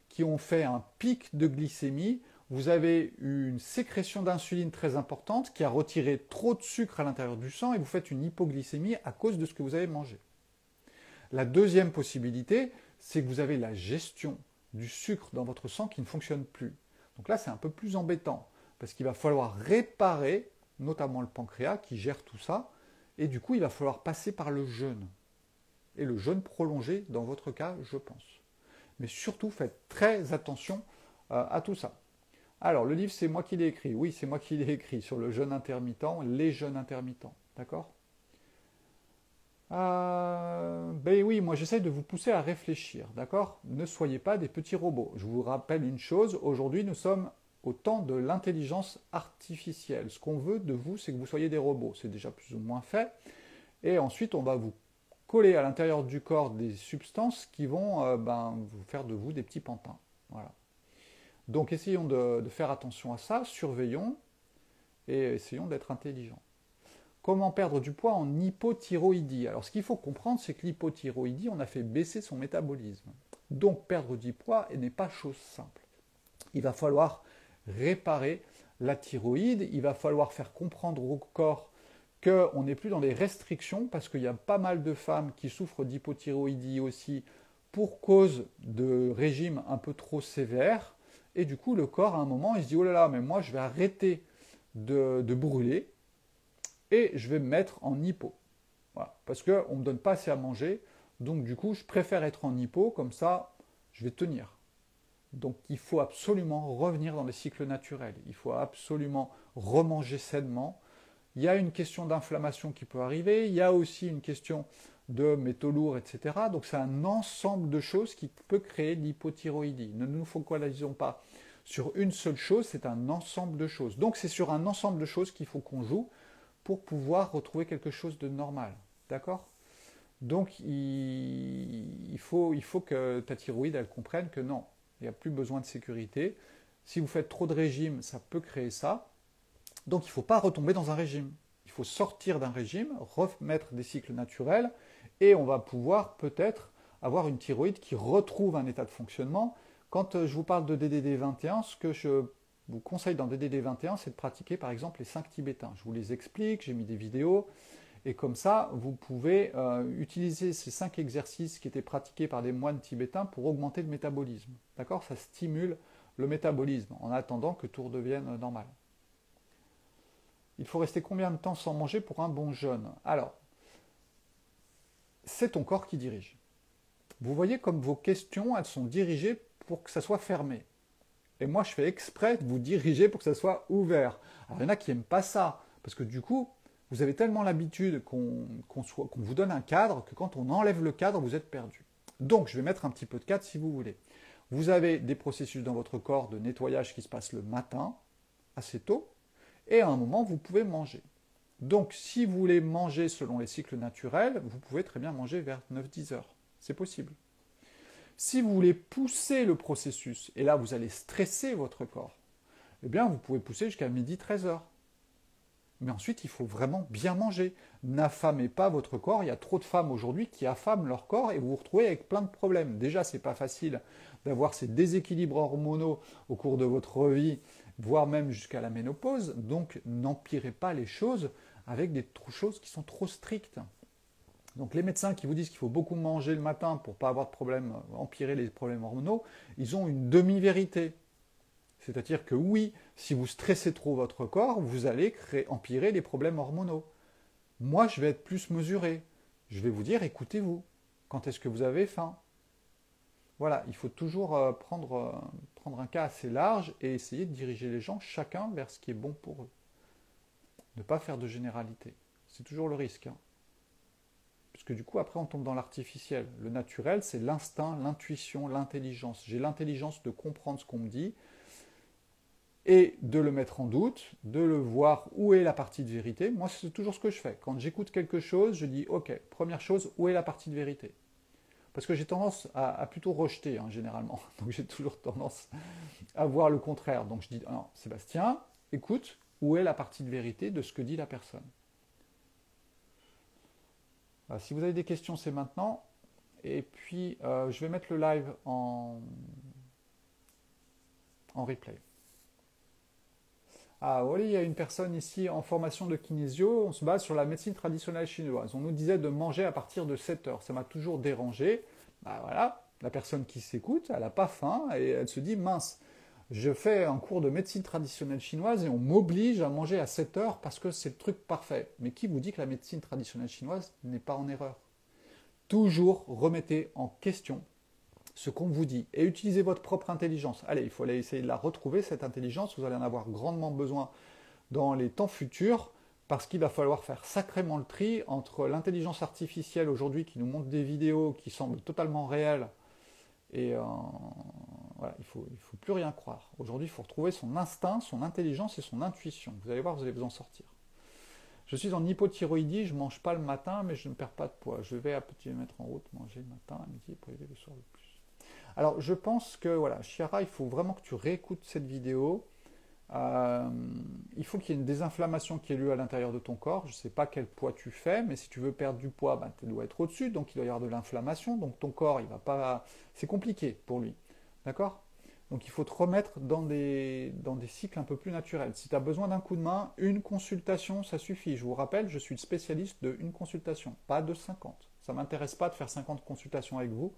qui ont fait un pic de glycémie. Vous avez eu une sécrétion d'insuline très importante qui a retiré trop de sucre à l'intérieur du sang et vous faites une hypoglycémie à cause de ce que vous avez mangé. La deuxième possibilité, c'est que vous avez la gestion du sucre dans votre sang qui ne fonctionne plus. Donc là, c'est un peu plus embêtant, parce qu'il va falloir réparer, notamment le pancréas qui gère tout ça, et du coup, il va falloir passer par le jeûne. Et le jeûne prolongé, dans votre cas, je pense. Mais surtout, faites très attention à tout ça. Alors, le livre, c'est moi qui l'ai écrit. Oui, c'est moi qui l'ai écrit sur le jeûne intermittent, les jeûnes intermittents. D'accord? Ben oui, moi j'essaie de vous pousser à réfléchir, d'accord? Ne soyez pas des petits robots. Je vous rappelle une chose, aujourd'hui nous sommes au temps de l'intelligence artificielle. Ce qu'on veut de vous, c'est que vous soyez des robots. C'est déjà plus ou moins fait. Et ensuite, on va vous coller à l'intérieur du corps des substances qui vont vous faire de vous des petits pantins. Voilà. Donc essayons de faire attention à ça, surveillons et essayons d'être intelligents. Comment perdre du poids en hypothyroïdie? Alors ce qu'il faut comprendre, c'est que l'hypothyroïdie, on a fait baisser son métabolisme. Donc perdre du poids n'est pas chose simple. Il va falloir réparer la thyroïde, il va falloir faire comprendre au corps qu'on n'est plus dans les restrictions, parce qu'il y a pas mal de femmes qui souffrent d'hypothyroïdie aussi pour cause de régimes un peu trop sévères. Et du coup, le corps, à un moment, il se dit « Oh là là, mais moi, je vais arrêter de brûler. » Et je vais me mettre en hypo. Voilà. Parce qu'on ne me donne pas assez à manger, donc du coup, je préfère être en hypo, comme ça, je vais tenir. Donc il faut absolument revenir dans les cycles naturels, il faut absolument remanger sainement. Il y a une question d'inflammation qui peut arriver, il y a aussi une question de métaux lourds, etc. Donc c'est un ensemble de choses qui peut créer l'hypothyroïdie. Ne nous focalisons pas sur une seule chose, c'est un ensemble de choses. Donc c'est sur un ensemble de choses qu'il faut qu'on joue pour pouvoir retrouver quelque chose de normal. D'accord? Donc, il faut que ta thyroïde, elle comprenne que non, il n'y a plus besoin de sécurité. Si vous faites trop de régime, ça peut créer ça. Donc, il ne faut pas retomber dans un régime. Il faut sortir d'un régime, remettre des cycles naturels, et on va pouvoir peut-être avoir une thyroïde qui retrouve un état de fonctionnement. Quand je vous parle de DDD 21, ce que je vous conseille dans DDD 21, c'est de pratiquer par exemple les 5 tibétains. Je vous les explique, j'ai mis des vidéos, Et comme ça, vous pouvez utiliser ces 5 exercices qui étaient pratiqués par des moines tibétains pour augmenter le métabolisme. D'accord? Ça stimule le métabolisme en attendant que tout redevienne normal. Il faut rester combien de temps sans manger pour un bon jeûne? Alors, c'est ton corps qui dirige. Vous voyez comme vos questions, elles sont dirigées pour que ça soit fermé. Et moi, je fais exprès de vous diriger pour que ça soit ouvert. Alors, il y en a qui n'aiment pas ça, parce que du coup, vous avez tellement l'habitude qu'on vous donne un cadre que quand on enlève le cadre, vous êtes perdu. Donc, je vais mettre un petit peu de cadre si vous voulez. Vous avez des processus dans votre corps de nettoyage qui se passent le matin, assez tôt, et à un moment, vous pouvez manger. Donc, si vous voulez manger selon les cycles naturels, vous pouvez très bien manger vers 9-10 heures. C'est possible. Si vous voulez pousser le processus, et là, vous allez stresser votre corps, eh bien, vous pouvez pousser jusqu'à midi 13 heures. Mais ensuite, il faut vraiment bien manger. N'affamez pas votre corps. Il y a trop de femmes aujourd'hui qui affament leur corps et vous vous retrouvez avec plein de problèmes. Déjà, ce n'est pas facile d'avoir ces déséquilibres hormonaux au cours de votre vie, voire même jusqu'à la ménopause. Donc, n'empirez pas les choses avec des choses qui sont trop strictes. Donc, les médecins qui vous disent qu'il faut beaucoup manger le matin pour ne pas avoir de problème, empirer les problèmes hormonaux, ils ont une demi-vérité. C'est-à-dire que oui, si vous stressez trop votre corps, vous allez empirer les problèmes hormonaux. Moi, je vais être plus mesuré. Je vais vous dire, écoutez-vous, quand est-ce que vous avez faim? Voilà, il faut toujours prendre un cas assez large et essayer de diriger les gens chacun vers ce qui est bon pour eux. Ne pas faire de généralité. C'est toujours le risque. Puisque du coup, après, on tombe dans l'artificiel. Le naturel, c'est l'instinct, l'intuition, l'intelligence. J'ai l'intelligence de comprendre ce qu'on me dit, et de le mettre en doute, de le voir où est la partie de vérité. Moi, c'est toujours ce que je fais. Quand j'écoute quelque chose, je dis, ok, première chose, où est la partie de vérité? Parce que j'ai tendance à plutôt rejeter, généralement. Donc j'ai toujours tendance à voir le contraire. Donc je dis, non, Sébastien, écoute, où est la partie de vérité de ce que dit la personne? Voilà, si vous avez des questions, c'est maintenant. Et puis, je vais mettre le live en replay. Ah oui, il y a une personne ici en formation de kinésio, on se base sur la médecine traditionnelle chinoise. On nous disait de manger à partir de 7 heures. Ça m'a toujours dérangé. Bah voilà, la personne qui s'écoute, elle n'a pas faim et elle se dit, mince, je fais un cours de médecine traditionnelle chinoise et on m'oblige à manger à 7 heures parce que c'est le truc parfait. Mais qui vous dit que la médecine traditionnelle chinoise n'est pas en erreur? Toujours remettez en question ce qu'on vous dit et utilisez votre propre intelligence. Allez, il faut aller essayer de la retrouver, cette intelligence. Vous allez en avoir grandement besoin dans les temps futurs parce qu'il va falloir faire sacrément le tri entre l'intelligence artificielle aujourd'hui qui nous montre des vidéos qui semblent totalement réelles et voilà, il faut plus rien croire. Aujourd'hui, il faut retrouver son instinct, son intelligence et son intuition. Vous allez voir, vous allez vous en sortir. Je suis en hypothyroïdie, je ne mange pas le matin, mais je ne perds pas de poids. Je vais à petit mettre en route, manger le matin, à midi, pour élever le soir le plus. Alors, je pense que, voilà, Chiara, il faut vraiment que tu réécoutes cette vidéo. Il faut qu'il y ait une désinflammation qui ait lieu à l'intérieur de ton corps. Je ne sais pas quel poids tu fais, mais si tu veux perdre du poids, ben, tu dois être au-dessus, donc il doit y avoir de l'inflammation. Donc ton corps, il va pas... C'est compliqué pour lui. D'accord? Donc il faut te remettre dans des cycles un peu plus naturels. Si tu as besoin d'un coup de main, une consultation, ça suffit. Je vous rappelle, je suis le spécialiste de une consultation, pas de 50. Ça ne m'intéresse pas de faire 50 consultations avec vous.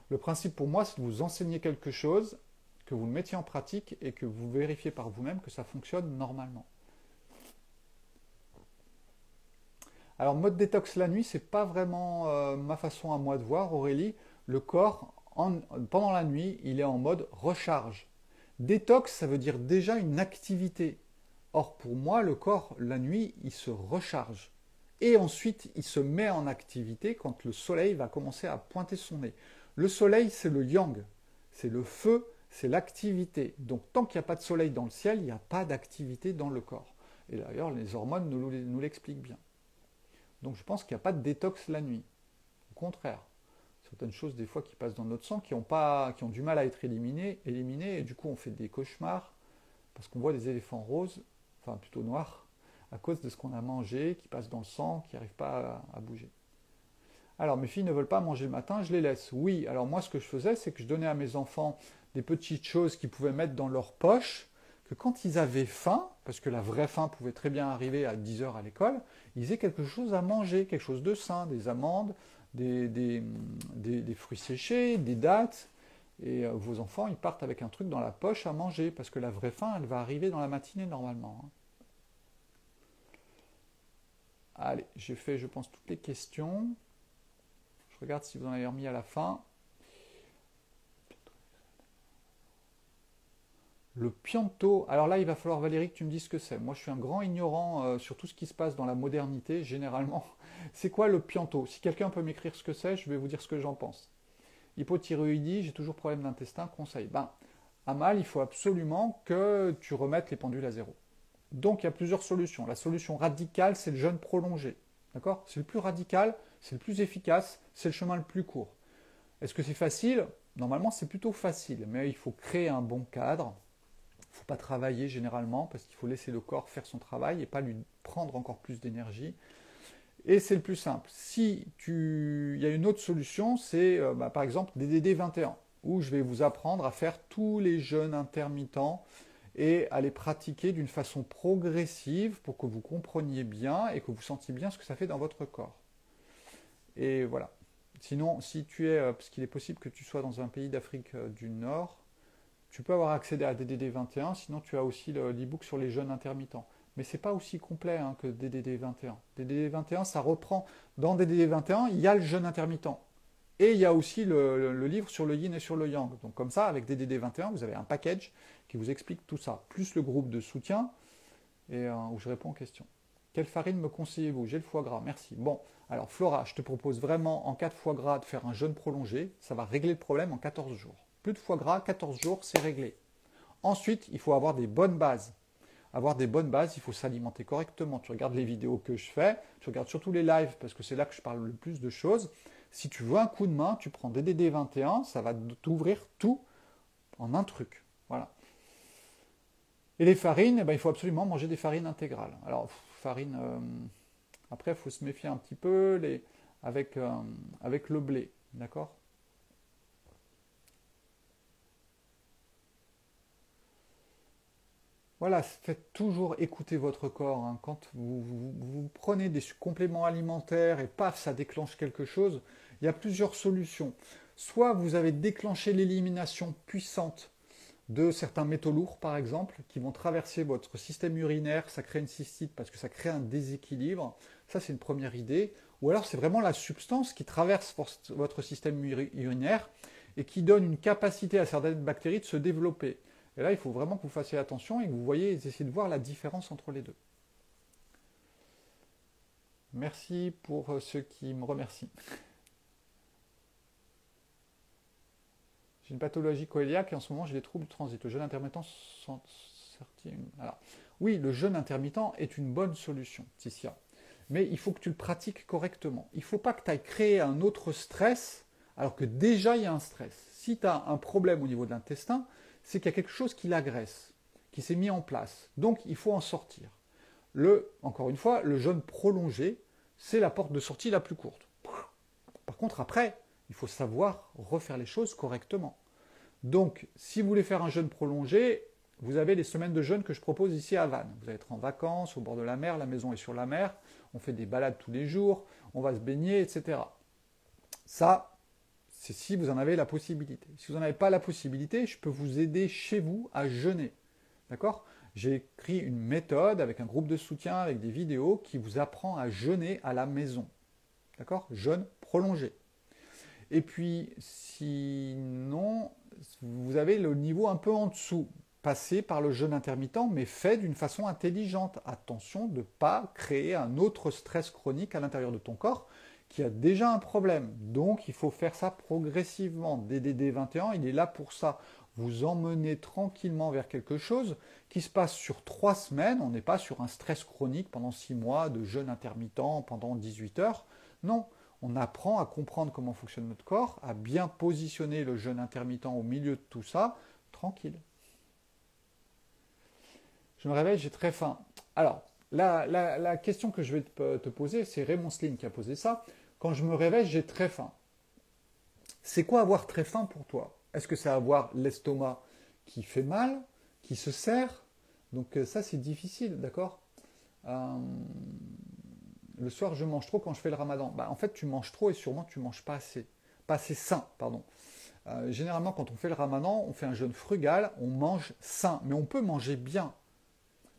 Le principe pour moi, c'est de vous enseigner quelque chose, que vous le mettiez en pratique et que vous vérifiez par vous-même que ça fonctionne normalement. Alors, mode détox la nuit, c'est pas vraiment ma façon à moi de voir, Aurélie. Le corps, pendant la nuit, il est en mode recharge. Détox, ça veut dire déjà une activité. Or, pour moi, le corps, la nuit, il se recharge. Et ensuite, il se met en activité quand le soleil va commencer à pointer son nez. Le soleil, c'est le yang, c'est le feu, c'est l'activité. Donc tant qu'il n'y a pas de soleil dans le ciel, il n'y a pas d'activité dans le corps. Et d'ailleurs, les hormones nous l'expliquent bien. Donc je pense qu'il n'y a pas de détox la nuit. Au contraire, certaines choses des fois qui passent dans notre sang, qui ont du mal à être éliminées, et du coup on fait des cauchemars, parce qu'on voit des éléphants roses, enfin plutôt noirs, à cause de ce qu'on a mangé, qui passe dans le sang, qui n'arrive pas à bouger. Alors, mes filles ne veulent pas manger le matin, je les laisse. Oui, alors moi, ce que je faisais, c'est que je donnais à mes enfants des petites choses qu'ils pouvaient mettre dans leur poche, que quand ils avaient faim, parce que la vraie faim pouvait très bien arriver à 10 heures à l'école, ils aient quelque chose à manger, quelque chose de sain, des amandes, des fruits séchés, des dattes. Et vos enfants, ils partent avec un truc dans la poche à manger, parce que la vraie faim, elle va arriver dans la matinée normalement. Hein. Allez, j'ai fait, je pense, toutes les questions. Je regarde si vous en avez remis à la fin. Le pianto, alors là, il va falloir, Valérie, que tu me dises ce que c'est. Moi, je suis un grand ignorant sur tout ce qui se passe dans la modernité, généralement. C'est quoi le pianto? Si quelqu'un peut m'écrire ce que c'est, je vais vous dire ce que j'en pense. Hypothyroïdie, j'ai toujours problème d'intestin, conseil. Ben, Amal, il faut absolument que tu remettes les pendules à zéro. Donc, il y a plusieurs solutions. La solution radicale, c'est le jeûne prolongé. D'accord? C'est le plus radical, c'est le plus efficace, c'est le chemin le plus court. Est-ce que c'est facile? Normalement, c'est plutôt facile, mais il faut créer un bon cadre. Il ne faut pas travailler généralement parce qu'il faut laisser le corps faire son travail et pas lui prendre encore plus d'énergie. Et c'est le plus simple. Il y a une autre solution, c'est par exemple DDD 21, où je vais vous apprendre à faire tous les jeûnes intermittents et à les pratiquer d'une façon progressive pour que vous compreniez bien et que vous sentiez bien ce que ça fait dans votre corps. Et voilà. Sinon, si tu es, parce qu'il est possible que tu sois dans un pays d'Afrique du Nord, tu peux avoir accès à DDD 21, sinon tu as aussi l'e-book sur les jeûnes intermittents. Mais ce n'est pas aussi complet que DDD 21. DDD 21, ça reprend. Dans DDD 21, il y a le jeûne intermittent. Et il y a aussi le livre sur le yin et sur le yang. Donc comme ça, avec DDD 21, vous avez un package qui vous explique tout ça. Plus le groupe de soutien et où je réponds aux questions. Quelle farine me conseillez-vous? J'ai le foie gras, merci. Bon, alors Flora, je te propose vraiment en cas de foie gras de faire un jeûne prolongé. Ça va régler le problème en 14 jours. Plus de foie gras, 14 jours, c'est réglé. Ensuite, il faut avoir des bonnes bases. Avoir des bonnes bases, il faut s'alimenter correctement. Tu regardes les vidéos que je fais, tu regardes surtout les lives parce que c'est là que je parle le plus de choses. Si tu veux un coup de main, tu prends DDD 21, ça va t'ouvrir tout en un truc. Voilà. Et les farines, il faut absolument manger des farines intégrales. Alors, farine, après, il faut se méfier un petit peu avec le blé. D'accord? Voilà, faites toujours écouter votre corps. Hein. Quand vous prenez des compléments alimentaires et paf, ça déclenche quelque chose, il y a plusieurs solutions. Soit vous avez déclenché l'élimination puissante de certains métaux lourds, par exemple, qui vont traverser votre système urinaire, ça crée une cystite parce que ça crée un déséquilibre. Ça, c'est une première idée. Ou alors, c'est vraiment la substance qui traverse votre système urinaire et qui donne une capacité à certaines bactéries de se développer. Et là, il faut vraiment que vous fassiez attention et que vous voyez, essayez de voir la différence entre les deux. Merci pour ceux qui me remercient. J'ai une pathologie coéliaque et en ce moment j'ai des troubles de transit. Le jeûne intermittent sont sortis. Alors, oui, le jeûne intermittent est une bonne solution, Ticia. Mais il faut que tu le pratiques correctement. Il ne faut pas que tu ailles créer un autre stress alors que déjà il y a un stress. Si tu as un problème au niveau de l'intestin, c'est qu'il y a quelque chose qui l'agresse, qui s'est mis en place. Donc il faut en sortir. Encore une fois, le jeûne prolongé, c'est la porte de sortie la plus courte. Par contre, après, il faut savoir refaire les choses correctement. Donc, si vous voulez faire un jeûne prolongé, vous avez les semaines de jeûne que je propose ici à Vannes. Vous allez être en vacances, au bord de la mer, la maison est sur la mer, on fait des balades tous les jours, on va se baigner, etc. Ça, c'est si vous en avez la possibilité. Si vous n'en avez pas la possibilité, je peux vous aider chez vous à jeûner. D'accord? J'ai écrit une méthode avec un groupe de soutien, avec des vidéos qui vous apprend à jeûner à la maison. D'accord? Jeûne prolongé. Et puis, sinon, vous avez le niveau un peu en dessous. Passez par le jeûne intermittent, mais fait d'une façon intelligente. Attention de ne pas créer un autre stress chronique à l'intérieur de ton corps qui a déjà un problème. Donc, il faut faire ça progressivement. DDD 21, il est là pour ça. Vous emmenez tranquillement vers quelque chose qui se passe sur 3 semaines. On n'est pas sur un stress chronique pendant 6 mois de jeûne intermittent pendant 18 heures. Non, on apprend à comprendre comment fonctionne notre corps, à bien positionner le jeûne intermittent au milieu de tout ça, tranquille. Je me réveille, j'ai très faim. Alors, la question que je vais te poser, c'est Raymond Slim qui a posé ça. Quand je me réveille, j'ai très faim. C'est quoi avoir très faim pour toi? Est-ce que c'est avoir l'estomac qui fait mal, qui se serre? Donc ça, c'est difficile, d'accord? Euh, le soir, je mange trop quand je fais le ramadan. Bah, en fait, tu manges trop et sûrement tu manges pas assez. Pas assez sain, pardon. Généralement, quand on fait le ramadan, on fait un jeûne frugal, on mange sain, mais on peut manger bien.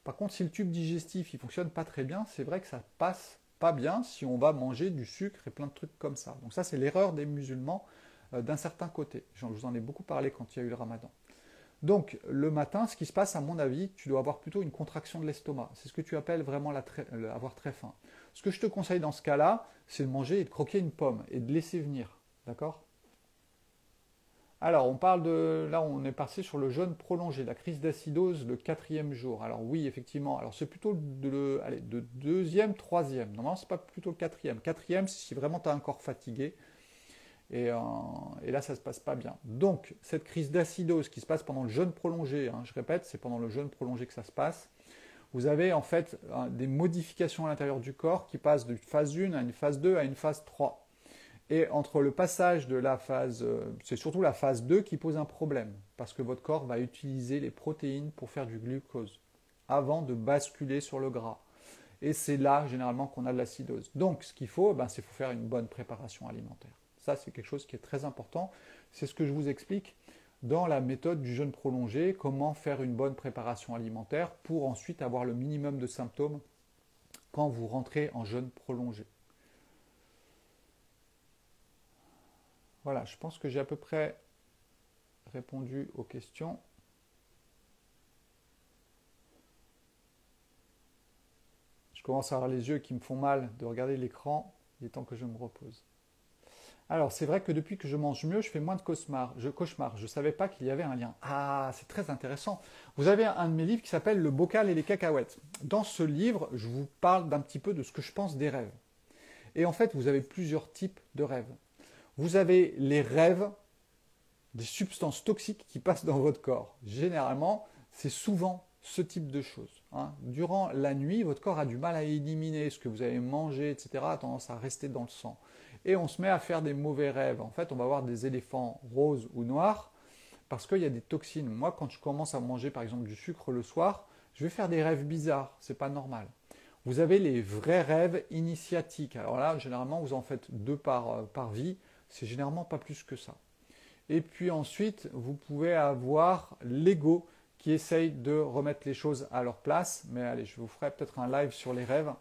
Par contre, si le tube digestif il fonctionne pas très bien, c'est vrai que ça passe pas bien si on va manger du sucre et plein de trucs comme ça. Donc ça, c'est l'erreur des musulmans d'un certain côté. Je vous en ai beaucoup parlé quand il y a eu le ramadan. Donc, le matin, ce qui se passe, à mon avis, tu dois avoir plutôt une contraction de l'estomac. C'est ce que tu appelles vraiment avoir très faim. Ce que je te conseille dans ce cas-là, c'est de manger et de croquer une pomme et de laisser venir. D'accord? Alors, on parle de. Là, on est passé sur le jeûne prolongé, la crise d'acidose le quatrième jour. Alors, oui, effectivement. Alors, c'est plutôt de deuxième, troisième. Normalement, c'est pas plutôt le quatrième. Quatrième, c'est si vraiment tu as un corps fatigué. Et là, ça ne se passe pas bien. Donc, cette crise d'acidose qui se passe pendant le jeûne prolongé, hein, je répète, c'est pendant le jeûne prolongé que ça se passe, vous avez en fait des modifications à l'intérieur du corps qui passent d'une phase 1 à une phase 2 à une phase 3. Et entre le passage de la phase, c'est surtout la phase 2 qui pose un problème, parce que votre corps va utiliser les protéines pour faire du glucose, avant de basculer sur le gras. Et c'est là, généralement, qu'on a de l'acidose. Donc, ce qu'il faut, c'est qu'il faut faire une bonne préparation alimentaire. Ça, c'est quelque chose qui est très important. C'est ce que je vous explique dans la méthode du jeûne prolongé, comment faire une bonne préparation alimentaire pour ensuite avoir le minimum de symptômes quand vous rentrez en jeûne prolongé. Voilà, je pense que j'ai à peu près répondu aux questions. Je commence à avoir les yeux qui me font mal de regarder l'écran. Il est temps que je me repose. Alors, c'est vrai que depuis que je mange mieux, je fais moins de cauchemars. Je ne savais pas qu'il y avait un lien. Ah, c'est très intéressant. Vous avez un de mes livres qui s'appelle Le bocal et les cacahuètes. Dans ce livre, je vous parle d'un petit peu de ce que je pense des rêves. Et en fait, vous avez plusieurs types de rêves. Vous avez les rêves des substances toxiques qui passent dans votre corps. Généralement, c'est souvent ce type de choses. Hein. Durant la nuit, votre corps a du mal à éliminer ce que vous avez mangé, etc., a tendance à rester dans le sang. Et on se met à faire des mauvais rêves. En fait, on va avoir des éléphants roses ou noirs parce qu'il y a des toxines. Moi, quand je commence à manger par exemple du sucre le soir, je vais faire des rêves bizarres. C'est pas normal. Vous avez les vrais rêves initiatiques. Alors là, généralement, vous en faites deux par vie. C'est généralement pas plus que ça. Et puis ensuite, vous pouvez avoir l'ego qui essaye de remettre les choses à leur place. Mais allez, je vous ferai peut-être un live sur les rêves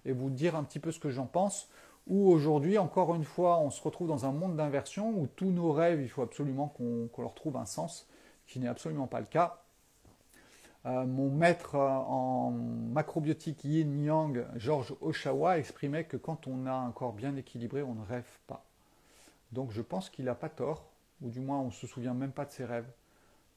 et vous dire un petit peu ce que j'en pense. Où aujourd'hui, encore une fois, on se retrouve dans un monde d'inversion où tous nos rêves, il faut absolument qu'on leur trouve un sens, qui n'est absolument pas le cas. Mon maître en macrobiotique yin-yang, George Oshawa, exprimait que quand on a un corps bien équilibré, on ne rêve pas. Donc je pense qu'il n'a pas tort, ou du moins on ne se souvient même pas de ses rêves,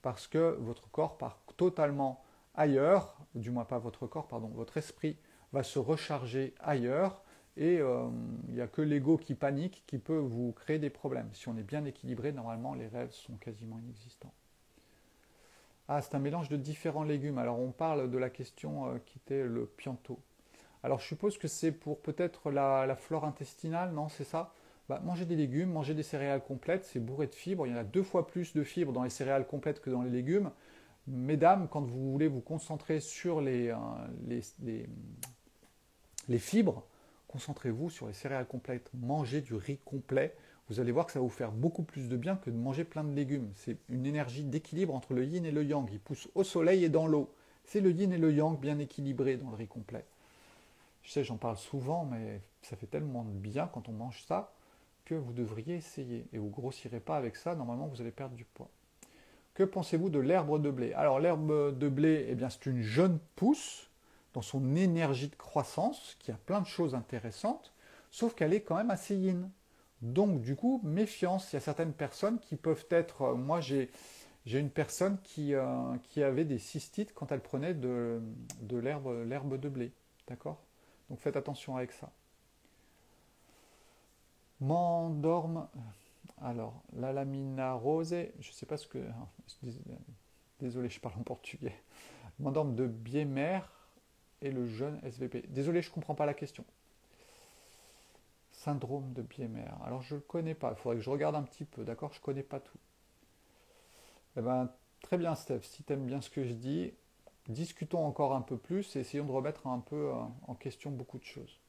parce que votre corps part totalement ailleurs, du moins pas votre corps, pardon, votre esprit va se recharger ailleurs, et il n'y a que l'ego qui panique qui peut vous créer des problèmes. Si on est bien équilibré, normalement les rêves sont quasiment inexistants. Ah, c'est un mélange de différents légumes. Alors on parle de la question qui était le pianto. Alors je suppose que c'est pour peut-être la flore intestinale, non, c'est ça? Manger des légumes, manger des céréales complètes, c'est bourré de fibres. Il y en a 2 fois plus de fibres dans les céréales complètes que dans les légumes. Mesdames, quand vous voulez vous concentrer sur les fibres, concentrez-vous sur les céréales complètes. Mangez du riz complet. Vous allez voir que ça va vous faire beaucoup plus de bien que de manger plein de légumes. C'est une énergie d'équilibre entre le yin et le yang. Il pousse au soleil et dans l'eau. C'est le yin et le yang bien équilibrés dans le riz complet. Je sais, j'en parle souvent, mais ça fait tellement de bien quand on mange ça que vous devriez essayer. Et vous ne grossirez pas avec ça, normalement vous allez perdre du poids. Que pensez-vous de l'herbe de blé? Alors l'herbe de blé, eh bien, c'est une jeune pousse dans son énergie de croissance, qui a plein de choses intéressantes, sauf qu'elle est quand même assez yin. Donc du coup, méfiance, il y a certaines personnes qui peuvent être... moi j'ai une personne qui avait des cystites quand elle prenait de l'herbe de blé. D'accord? Donc faites attention avec ça. M'endorme. Alors, la lamina rose, je ne sais pas ce que. Désolé, je parle en portugais. M'endorme de Biemer et le jeune SVP. Désolé, je ne comprends pas la question. Syndrome de Biemer. Alors, je ne le connais pas. Il faudrait que je regarde un petit peu, d'accord? Je ne connais pas tout. Eh ben, très bien, Steph. Si tu aimes bien ce que je dis, discutons encore un peu plus et essayons de remettre un peu en question beaucoup de choses.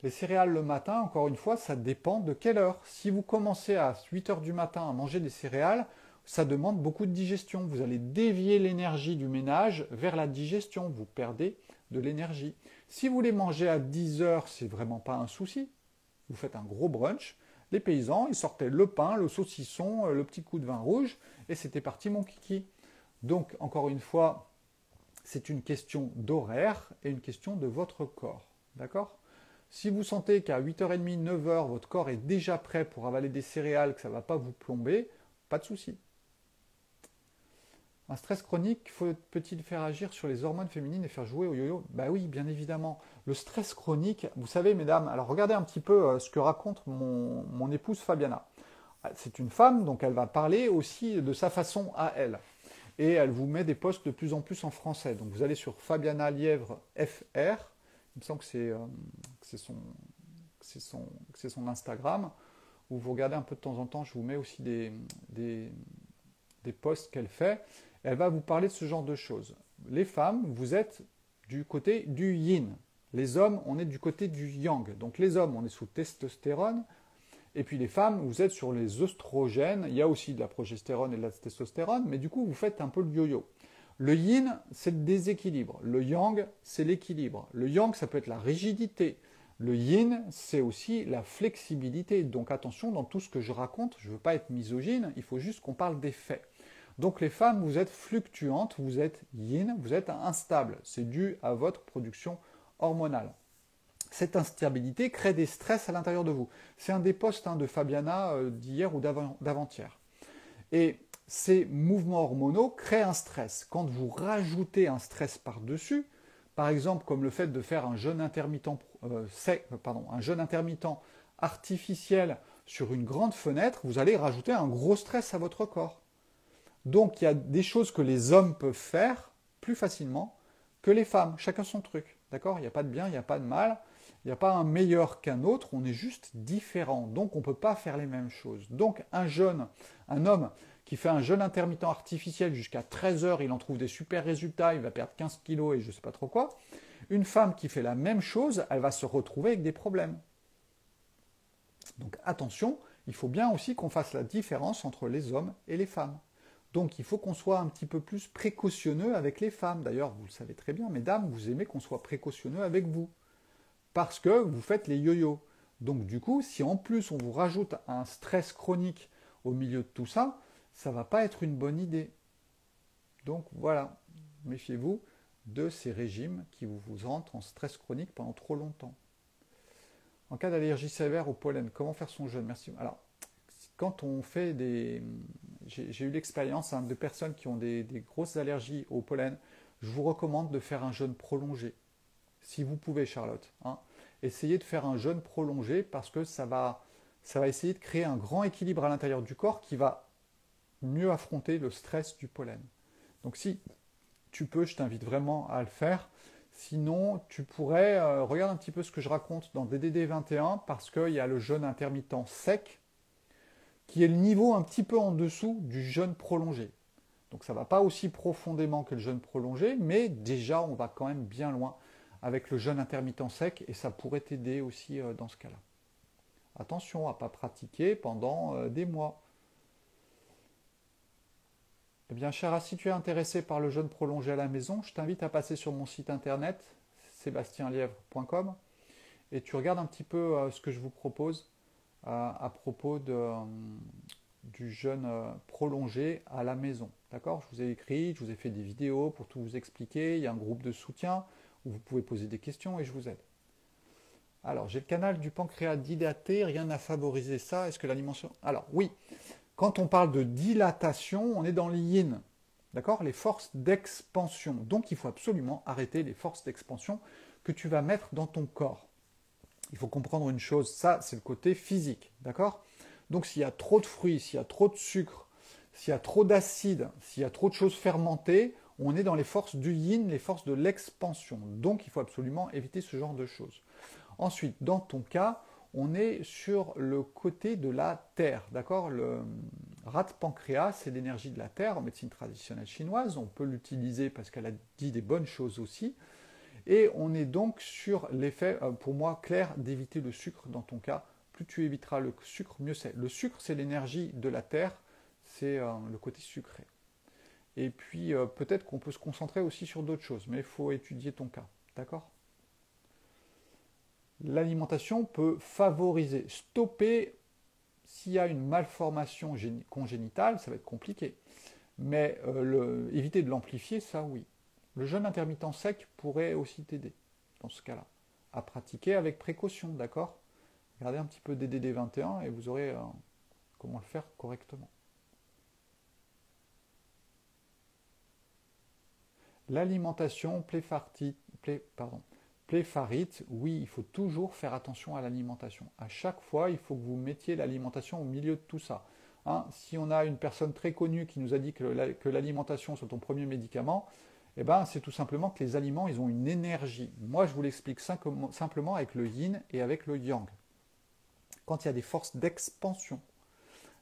Les céréales le matin, encore une fois, ça dépend de quelle heure. Si vous commencez à 8 heures du matin à manger des céréales, ça demande beaucoup de digestion. Vous allez dévier l'énergie du ménage vers la digestion. Vous perdez de l'énergie. Si vous les mangez à 10 heures, c'est vraiment pas un souci. Vous faites un gros brunch. Les paysans, ils sortaient le pain, le saucisson, le petit coup de vin rouge, et c'était parti mon kiki. Donc, encore une fois, c'est une question d'horaire et une question de votre corps. D'accord ? Si vous sentez qu'à 8h30, 9h, votre corps est déjà prêt pour avaler des céréales, que ça ne va pas vous plomber, pas de souci. Un stress chronique peut-il faire agir sur les hormones féminines et faire jouer au yo-yo? Bah oui, bien évidemment. Le stress chronique, vous savez, mesdames, alors regardez un petit peu ce que raconte mon épouse Fabiana. C'est une femme, donc elle va parler aussi de sa façon à elle. Et elle vous met des posts de plus en plus en français. Donc vous allez sur Fabiana Lièvre FR, il me semble que c'est son Instagram, où vous regardez un peu de temps en temps, je vous mets aussi des posts qu'elle fait. Elle va vous parler de ce genre de choses. Les femmes, vous êtes du côté du yin. Les hommes, on est du côté du yang. Donc les hommes, on est sous testostérone. Et puis les femmes, vous êtes sur les œstrogènes. Il y a aussi de la progestérone et de la testostérone. Mais du coup, vous faites un peu le yo-yo. Le yin, c'est le déséquilibre. Le yang, c'est l'équilibre. Le yang, ça peut être la rigidité. Le yin, c'est aussi la flexibilité. Donc attention, dans tout ce que je raconte, je ne veux pas être misogyne, il faut juste qu'on parle des faits. Donc les femmes, vous êtes fluctuantes, vous êtes yin, vous êtes instable. C'est dû à votre production hormonale. Cette instabilité crée des stress à l'intérieur de vous. C'est un des posts de Fabiana d'hier ou d'avant-hier. Et ces mouvements hormonaux créent un stress. Quand vous rajoutez un stress par-dessus, par exemple comme le fait de faire un jeûne intermittent, un jeûne intermittent artificiel sur une grande fenêtre, vous allez rajouter un gros stress à votre corps. Donc il y a des choses que les hommes peuvent faire plus facilement que les femmes. Chacun son truc. D'accord ? Il n'y a pas de bien, il n'y a pas de mal. Il n'y a pas un meilleur qu'un autre, on est juste différents. Donc on ne peut pas faire les mêmes choses. Donc un homme qui fait un jeûne intermittent artificiel jusqu'à 13 heures, il en trouve des super résultats, il va perdre 15 kilos et je ne sais pas trop quoi. Une femme qui fait la même chose, elle va se retrouver avec des problèmes. Donc attention, il faut bien aussi qu'on fasse la différence entre les hommes et les femmes. Donc il faut qu'on soit un petit peu plus précautionneux avec les femmes. D'ailleurs, vous le savez très bien, mesdames, vous aimez qu'on soit précautionneux avec vous. Parce que vous faites les yo-yo. Donc du coup, si en plus on vous rajoute un stress chronique au milieu de tout ça, ça ne va pas être une bonne idée. Donc voilà, méfiez-vous de ces régimes qui vous rentrent en stress chronique pendant trop longtemps. En cas d'allergie sévère au pollen, comment faire son jeûne? Merci. Alors, quand on fait des... J'ai eu l'expérience de personnes qui ont des grosses allergies au pollen. Je vous recommande de faire un jeûne prolongé. Si vous pouvez, Charlotte. Essayez de faire un jeûne prolongé parce que ça va essayer de créer un grand équilibre à l'intérieur du corps qui va mieux affronter le stress du pollen. Donc si tu peux, je t'invite vraiment à le faire. Sinon, tu pourrais, regarde un petit peu ce que je raconte dans DDD 21 parce qu'il y a le jeûne intermittent sec qui est le niveau un petit peu en dessous du jeûne prolongé. Donc ça ne va pas aussi profondément que le jeûne prolongé, mais déjà on va quand même bien loin avec le jeûne intermittent sec et ça pourrait t'aider aussi dans ce cas-là. Attention à ne pas pratiquer pendant des mois. Eh bien, Chara, si tu es intéressé par le jeûne prolongé à la maison, je t'invite à passer sur mon site internet sébastienlièvre.com et tu regardes un petit peu ce que je vous propose à propos du jeûne prolongé à la maison. D'accord ? Je vous ai écrit, je vous ai fait des vidéos pour tout vous expliquer. Il y a un groupe de soutien où vous pouvez poser des questions et je vous aide. Alors, j'ai le canal du pancréas dilaté, rien n'a favorisé ça. Est-ce que l'alimentation... Alors, oui, quand on parle de dilatation, on est dans le yin. D'accord ? Les forces d'expansion. Donc, il faut absolument arrêter les forces d'expansion que tu vas mettre dans ton corps. Il faut comprendre une chose, ça, c'est le côté physique. D'accord ? Donc, s'il y a trop de fruits, s'il y a trop de sucre, s'il y a trop d'acide, s'il y a trop de choses fermentées, on est dans les forces du yin, les forces de l'expansion. Donc, il faut absolument éviter ce genre de choses. Ensuite, dans ton cas, on est sur le côté de la terre, d'accord? Le rate pancréas, c'est l'énergie de la terre en médecine traditionnelle chinoise. On peut l'utiliser parce qu'elle a dit des bonnes choses aussi. Et on est donc sur l'effet, pour moi, clair, d'éviter le sucre dans ton cas. Plus tu éviteras le sucre, mieux c'est. Le sucre, c'est l'énergie de la terre, c'est le côté sucré. Et puis, peut-être qu'on peut se concentrer aussi sur d'autres choses, mais il faut étudier ton cas, d'accord? L'alimentation peut favoriser, stopper, s'il y a une malformation congénitale, ça va être compliqué. Mais éviter de l'amplifier, ça oui. Le jeûne intermittent sec pourrait aussi t'aider dans ce cas-là, à pratiquer avec précaution, d'accord? Regardez un petit peu DDD 21 et vous aurez comment le faire correctement. L'alimentation pléphárite, oui, il faut toujours faire attention à l'alimentation. À chaque fois, il faut que vous mettiez l'alimentation au milieu de tout ça. Hein, si on a une personne très connue qui nous a dit que l'alimentation soit ton premier médicament, eh ben, c'est tout simplement que les aliments, ils ont une énergie. Moi, je vous l'explique simplement avec le yin et avec le yang. Quand il y a des forces d'expansion,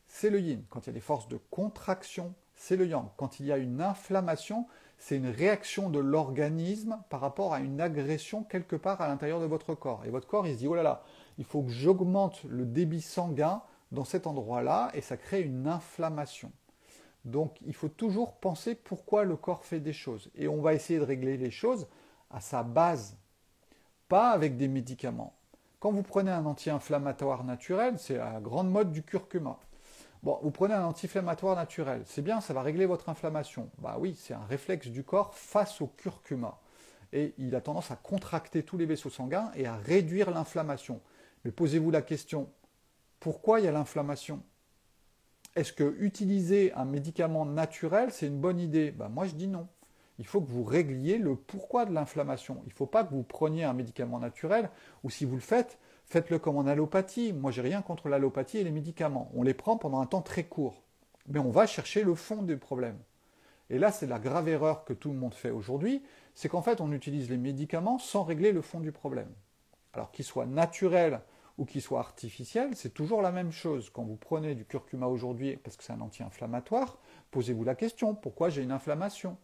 c'est le yin. Quand il y a des forces de contraction, c'est le yang. Quand il y a une inflammation, c'est une réaction de l'organisme par rapport à une agression quelque part à l'intérieur de votre corps. Et votre corps, il se dit, oh là là, il faut que j'augmente le débit sanguin dans cet endroit-là, et ça crée une inflammation. Donc, il faut toujours penser pourquoi le corps fait des choses. Et on va essayer de régler les choses à sa base, pas avec des médicaments. Quand vous prenez un anti-inflammatoire naturel, c'est la grande mode du curcuma. Bon, vous prenez un anti-inflammatoire naturel, c'est bien, ça va régler votre inflammation. Bah oui, c'est un réflexe du corps face au curcuma. Et il a tendance à contracter tous les vaisseaux sanguins et à réduire l'inflammation. Mais posez-vous la question, pourquoi il y a l'inflammation? Est-ce que utiliser un médicament naturel, c'est une bonne idée? Bah moi je dis non. Il faut que vous régliez le pourquoi de l'inflammation. Il ne faut pas que vous preniez un médicament naturel, ou si vous le faites, faites-le comme en allopathie. Moi, j'ai rien contre l'allopathie et les médicaments. On les prend pendant un temps très court. Mais on va chercher le fond du problème. Et là, c'est la grave erreur que tout le monde fait aujourd'hui, c'est qu'en fait, on utilise les médicaments sans régler le fond du problème. Alors qu'ils soient naturels ou qu'ils soient artificiels, c'est toujours la même chose. Quand vous prenez du curcuma aujourd'hui, parce que c'est un anti-inflammatoire, posez-vous la question, pourquoi j'ai une inflammation?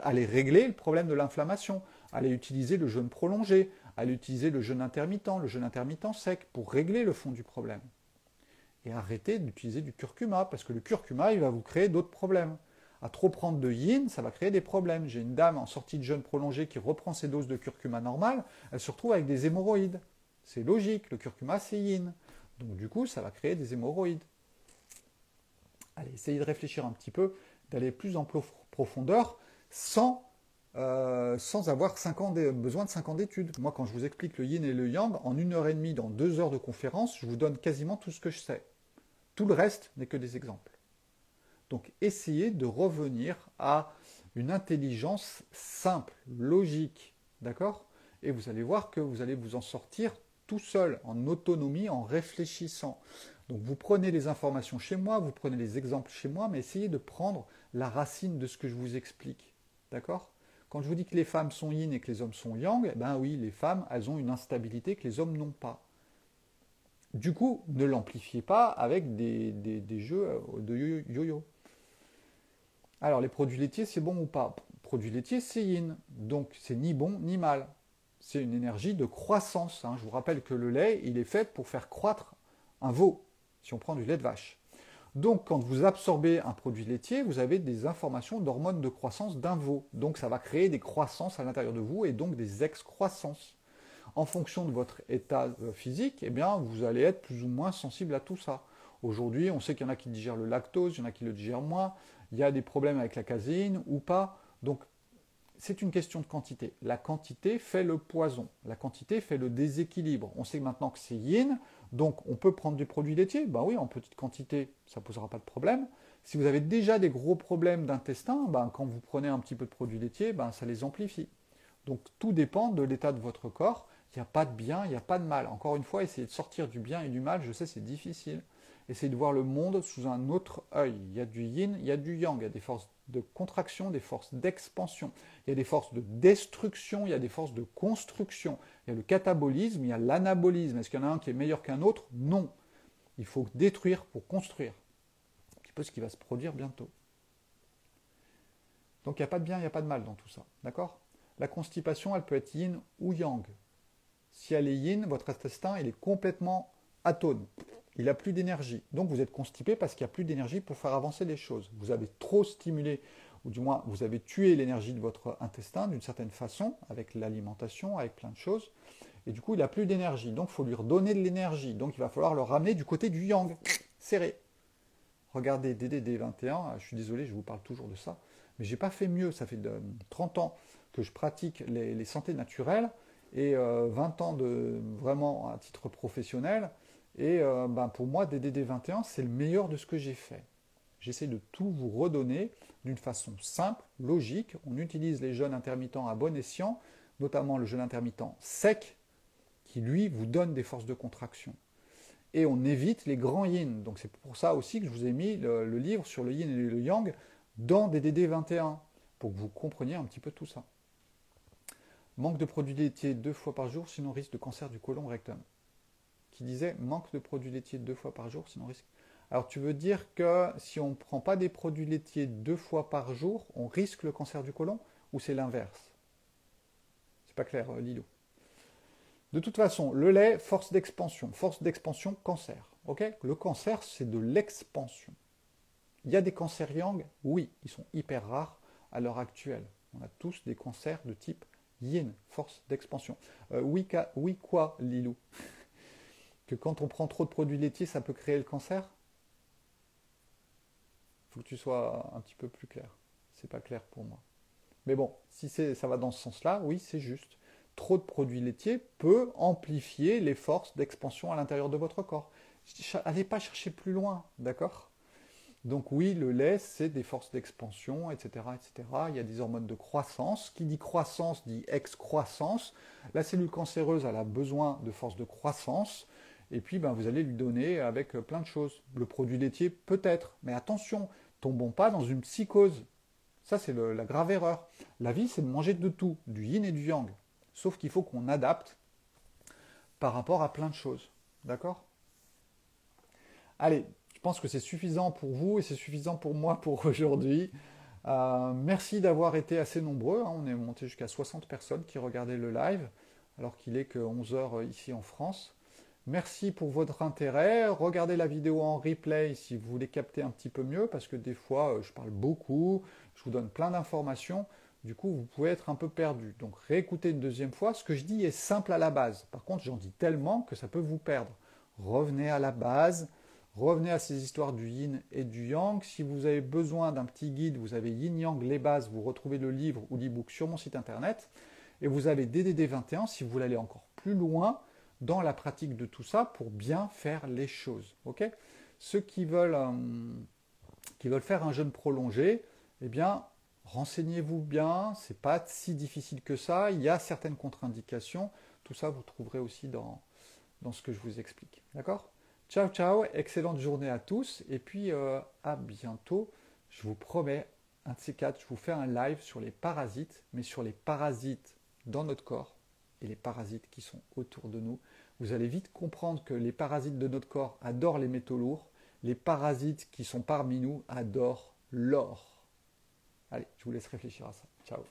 Allez régler le problème de l'inflammation, allez utiliser le jeûne prolongé, allez utiliser le jeûne intermittent sec pour régler le fond du problème. Et arrêtez d'utiliser du curcuma, parce que le curcuma, il va vous créer d'autres problèmes. À trop prendre de yin, ça va créer des problèmes. J'ai une dame en sortie de jeûne prolongé qui reprend ses doses de curcuma normales, elle se retrouve avec des hémorroïdes. C'est logique, le curcuma c'est yin. Donc du coup, ça va créer des hémorroïdes. Allez, essayez de réfléchir un petit peu, d'aller plus en profondeur, sans avoir besoin de 5 ans d'études. Moi, quand je vous explique le yin et le yang, en 1h30, dans 2 heures de conférence, je vous donne quasiment tout ce que je sais. Tout le reste n'est que des exemples. Donc, essayez de revenir à une intelligence simple, logique, d'accord? Et vous allez voir que vous allez vous en sortir tout seul, en autonomie, en réfléchissant. Donc, vous prenez les informations chez moi, vous prenez les exemples chez moi, mais essayez de prendre la racine de ce que je vous explique. D'accord? Quand je vous dis que les femmes sont yin et que les hommes sont yang, eh ben oui, les femmes, elles ont une instabilité que les hommes n'ont pas. Du coup, ne l'amplifiez pas avec des jeux de yo-yo. Alors, les produits laitiers, c'est bon ou pas? Produits laitiers, c'est yin. Donc, c'est ni bon ni mal. C'est une énergie de croissance. Hein. Je vous rappelle que le lait, il est fait pour faire croître un veau, si on prend du lait de vache. Donc, quand vous absorbez un produit laitier, vous avez des informations d'hormones de croissance d'un veau. Donc, ça va créer des croissances à l'intérieur de vous et donc des excroissances. En fonction de votre état physique, eh bien, vous allez être plus ou moins sensible à tout ça. Aujourd'hui, on sait qu'il y en a qui digèrent le lactose, il y en a qui le digèrent moins. Il y a des problèmes avec la caséine ou pas. Donc, c'est une question de quantité. La quantité fait le poison. La quantité fait le déséquilibre. On sait maintenant que c'est yin, donc on peut prendre des produits laitiers. Ben oui, en petite quantité, ça ne posera pas de problème. Si vous avez déjà des gros problèmes d'intestin, ben, quand vous prenez un petit peu de produits laitiers, ben, ça les amplifie. Donc tout dépend de l'état de votre corps. Il n'y a pas de bien, il n'y a pas de mal. Encore une fois, essayez de sortir du bien et du mal. Je sais, c'est difficile. Essayez de voir le monde sous un autre œil. Il y a du yin, il y a du yang. Il y a des forces de contraction, des forces d'expansion. Il y a des forces de destruction, il y a des forces de construction. Il y a le catabolisme, il y a l'anabolisme. Est-ce qu'il y en a un qui est meilleur qu'un autre? Non. Il faut détruire pour construire. Un petit peu ce qui va se produire bientôt. Donc il n'y a pas de bien, il n'y a pas de mal dans tout ça. D'accord? La constipation, elle peut être yin ou yang. Si elle est yin, votre intestin, il est complètement atone. Il n'a plus d'énergie. Donc vous êtes constipé parce qu'il n'y a plus d'énergie pour faire avancer les choses. Vous avez trop stimulé, ou du moins vous avez tué l'énergie de votre intestin d'une certaine façon, avec l'alimentation, avec plein de choses. Et du coup, il n'a plus d'énergie. Donc il faut lui redonner de l'énergie. Donc il va falloir le ramener du côté du yang, serré. Regardez DDD 21, je suis désolé, je vous parle toujours de ça. Mais je n'ai pas fait mieux. Ça fait 30 ans que je pratique les santé naturelles et 20 ans de vraiment à titre professionnel. Et pour moi, DDD 21, c'est le meilleur de ce que j'ai fait. J'essaie de tout vous redonner d'une façon simple, logique. On utilise les jeûnes intermittents à bon escient, notamment le jeûne intermittent sec, qui lui vous donne des forces de contraction. Et on évite les grands yin. Donc c'est pour ça aussi que je vous ai mis le livre sur le yin et le yang dans DDD 21, pour que vous compreniez un petit peu tout ça. Manque de produits laitiers 2 fois par jour, sinon risque de cancer du côlon rectum. Qui disait manque de produits laitiers 2 fois par jour, sinon risque. Alors tu veux dire que si on ne prend pas des produits laitiers 2 fois par jour, on risque le cancer du côlon, ou c'est l'inverse? C'est pas clair, Lilo. De toute façon, le lait, force d'expansion, cancer. Okay, le cancer, c'est de l'expansion. Il y a des cancers yang, oui, ils sont hyper rares à l'heure actuelle. On a tous des cancers de type yin, force d'expansion. Oui, quoi, Lilou? Que quand on prend trop de produits laitiers, ça peut créer le cancer? Il faut que tu sois un petit peu plus clair. C'est pas clair pour moi. Mais bon, si ça va dans ce sens-là, oui, c'est juste. Trop de produits laitiers peut amplifier les forces d'expansion à l'intérieur de votre corps. Allez pas chercher plus loin, d'accord? Donc oui, le lait, c'est des forces d'expansion, etc., etc. Il y a des hormones de croissance. Qui dit croissance dit excroissance. La cellule cancéreuse, elle a besoin de forces de croissance. Et puis, vous allez lui donner avec plein de choses. Le produit laitier, peut-être. Mais attention, tombons pas dans une psychose. Ça, c'est la grave erreur. La vie, c'est de manger de tout, du yin et du yang. Sauf qu'il faut qu'on adapte par rapport à plein de choses. D'accord? Allez, je pense que c'est suffisant pour vous et c'est suffisant pour moi pour aujourd'hui. Merci d'avoir été assez nombreux. On est monté jusqu'à 60 personnes qui regardaient le live, alors qu'il est que 11 heures ici en France. Merci pour votre intérêt. Regardez la vidéo en replay si vous voulez capter un petit peu mieux, parce que des fois, je parle beaucoup, je vous donne plein d'informations. Du coup, vous pouvez être un peu perdu. Donc, réécoutez une deuxième fois. Ce que je dis est simple à la base. Par contre, j'en dis tellement que ça peut vous perdre. Revenez à la base. Revenez à ces histoires du yin et du yang. Si vous avez besoin d'un petit guide, vous avez Yin Yang les bases, vous retrouvez le livre ou l'e-book sur mon site internet. Et vous avez DDD 21 si vous voulez aller encore plus loin dans la pratique de tout ça pour bien faire les choses. Okay, ceux qui veulent faire un jeûne prolongé, eh bien, renseignez-vous bien, c'est pas si difficile que ça, il y a certaines contre-indications, tout ça vous trouverez aussi dans ce que je vous explique. D'accord? Ciao, ciao, excellente journée à tous, et puis à bientôt. Je vous promets, un de ces quatre, je vous fais un live sur les parasites, mais sur les parasites dans notre corps et les parasites qui sont autour de nous. Vous allez vite comprendre que les parasites de notre corps adorent les métaux lourds, les parasites qui sont parmi nous adorent l'or. Allez, je vous laisse réfléchir à ça. Ciao.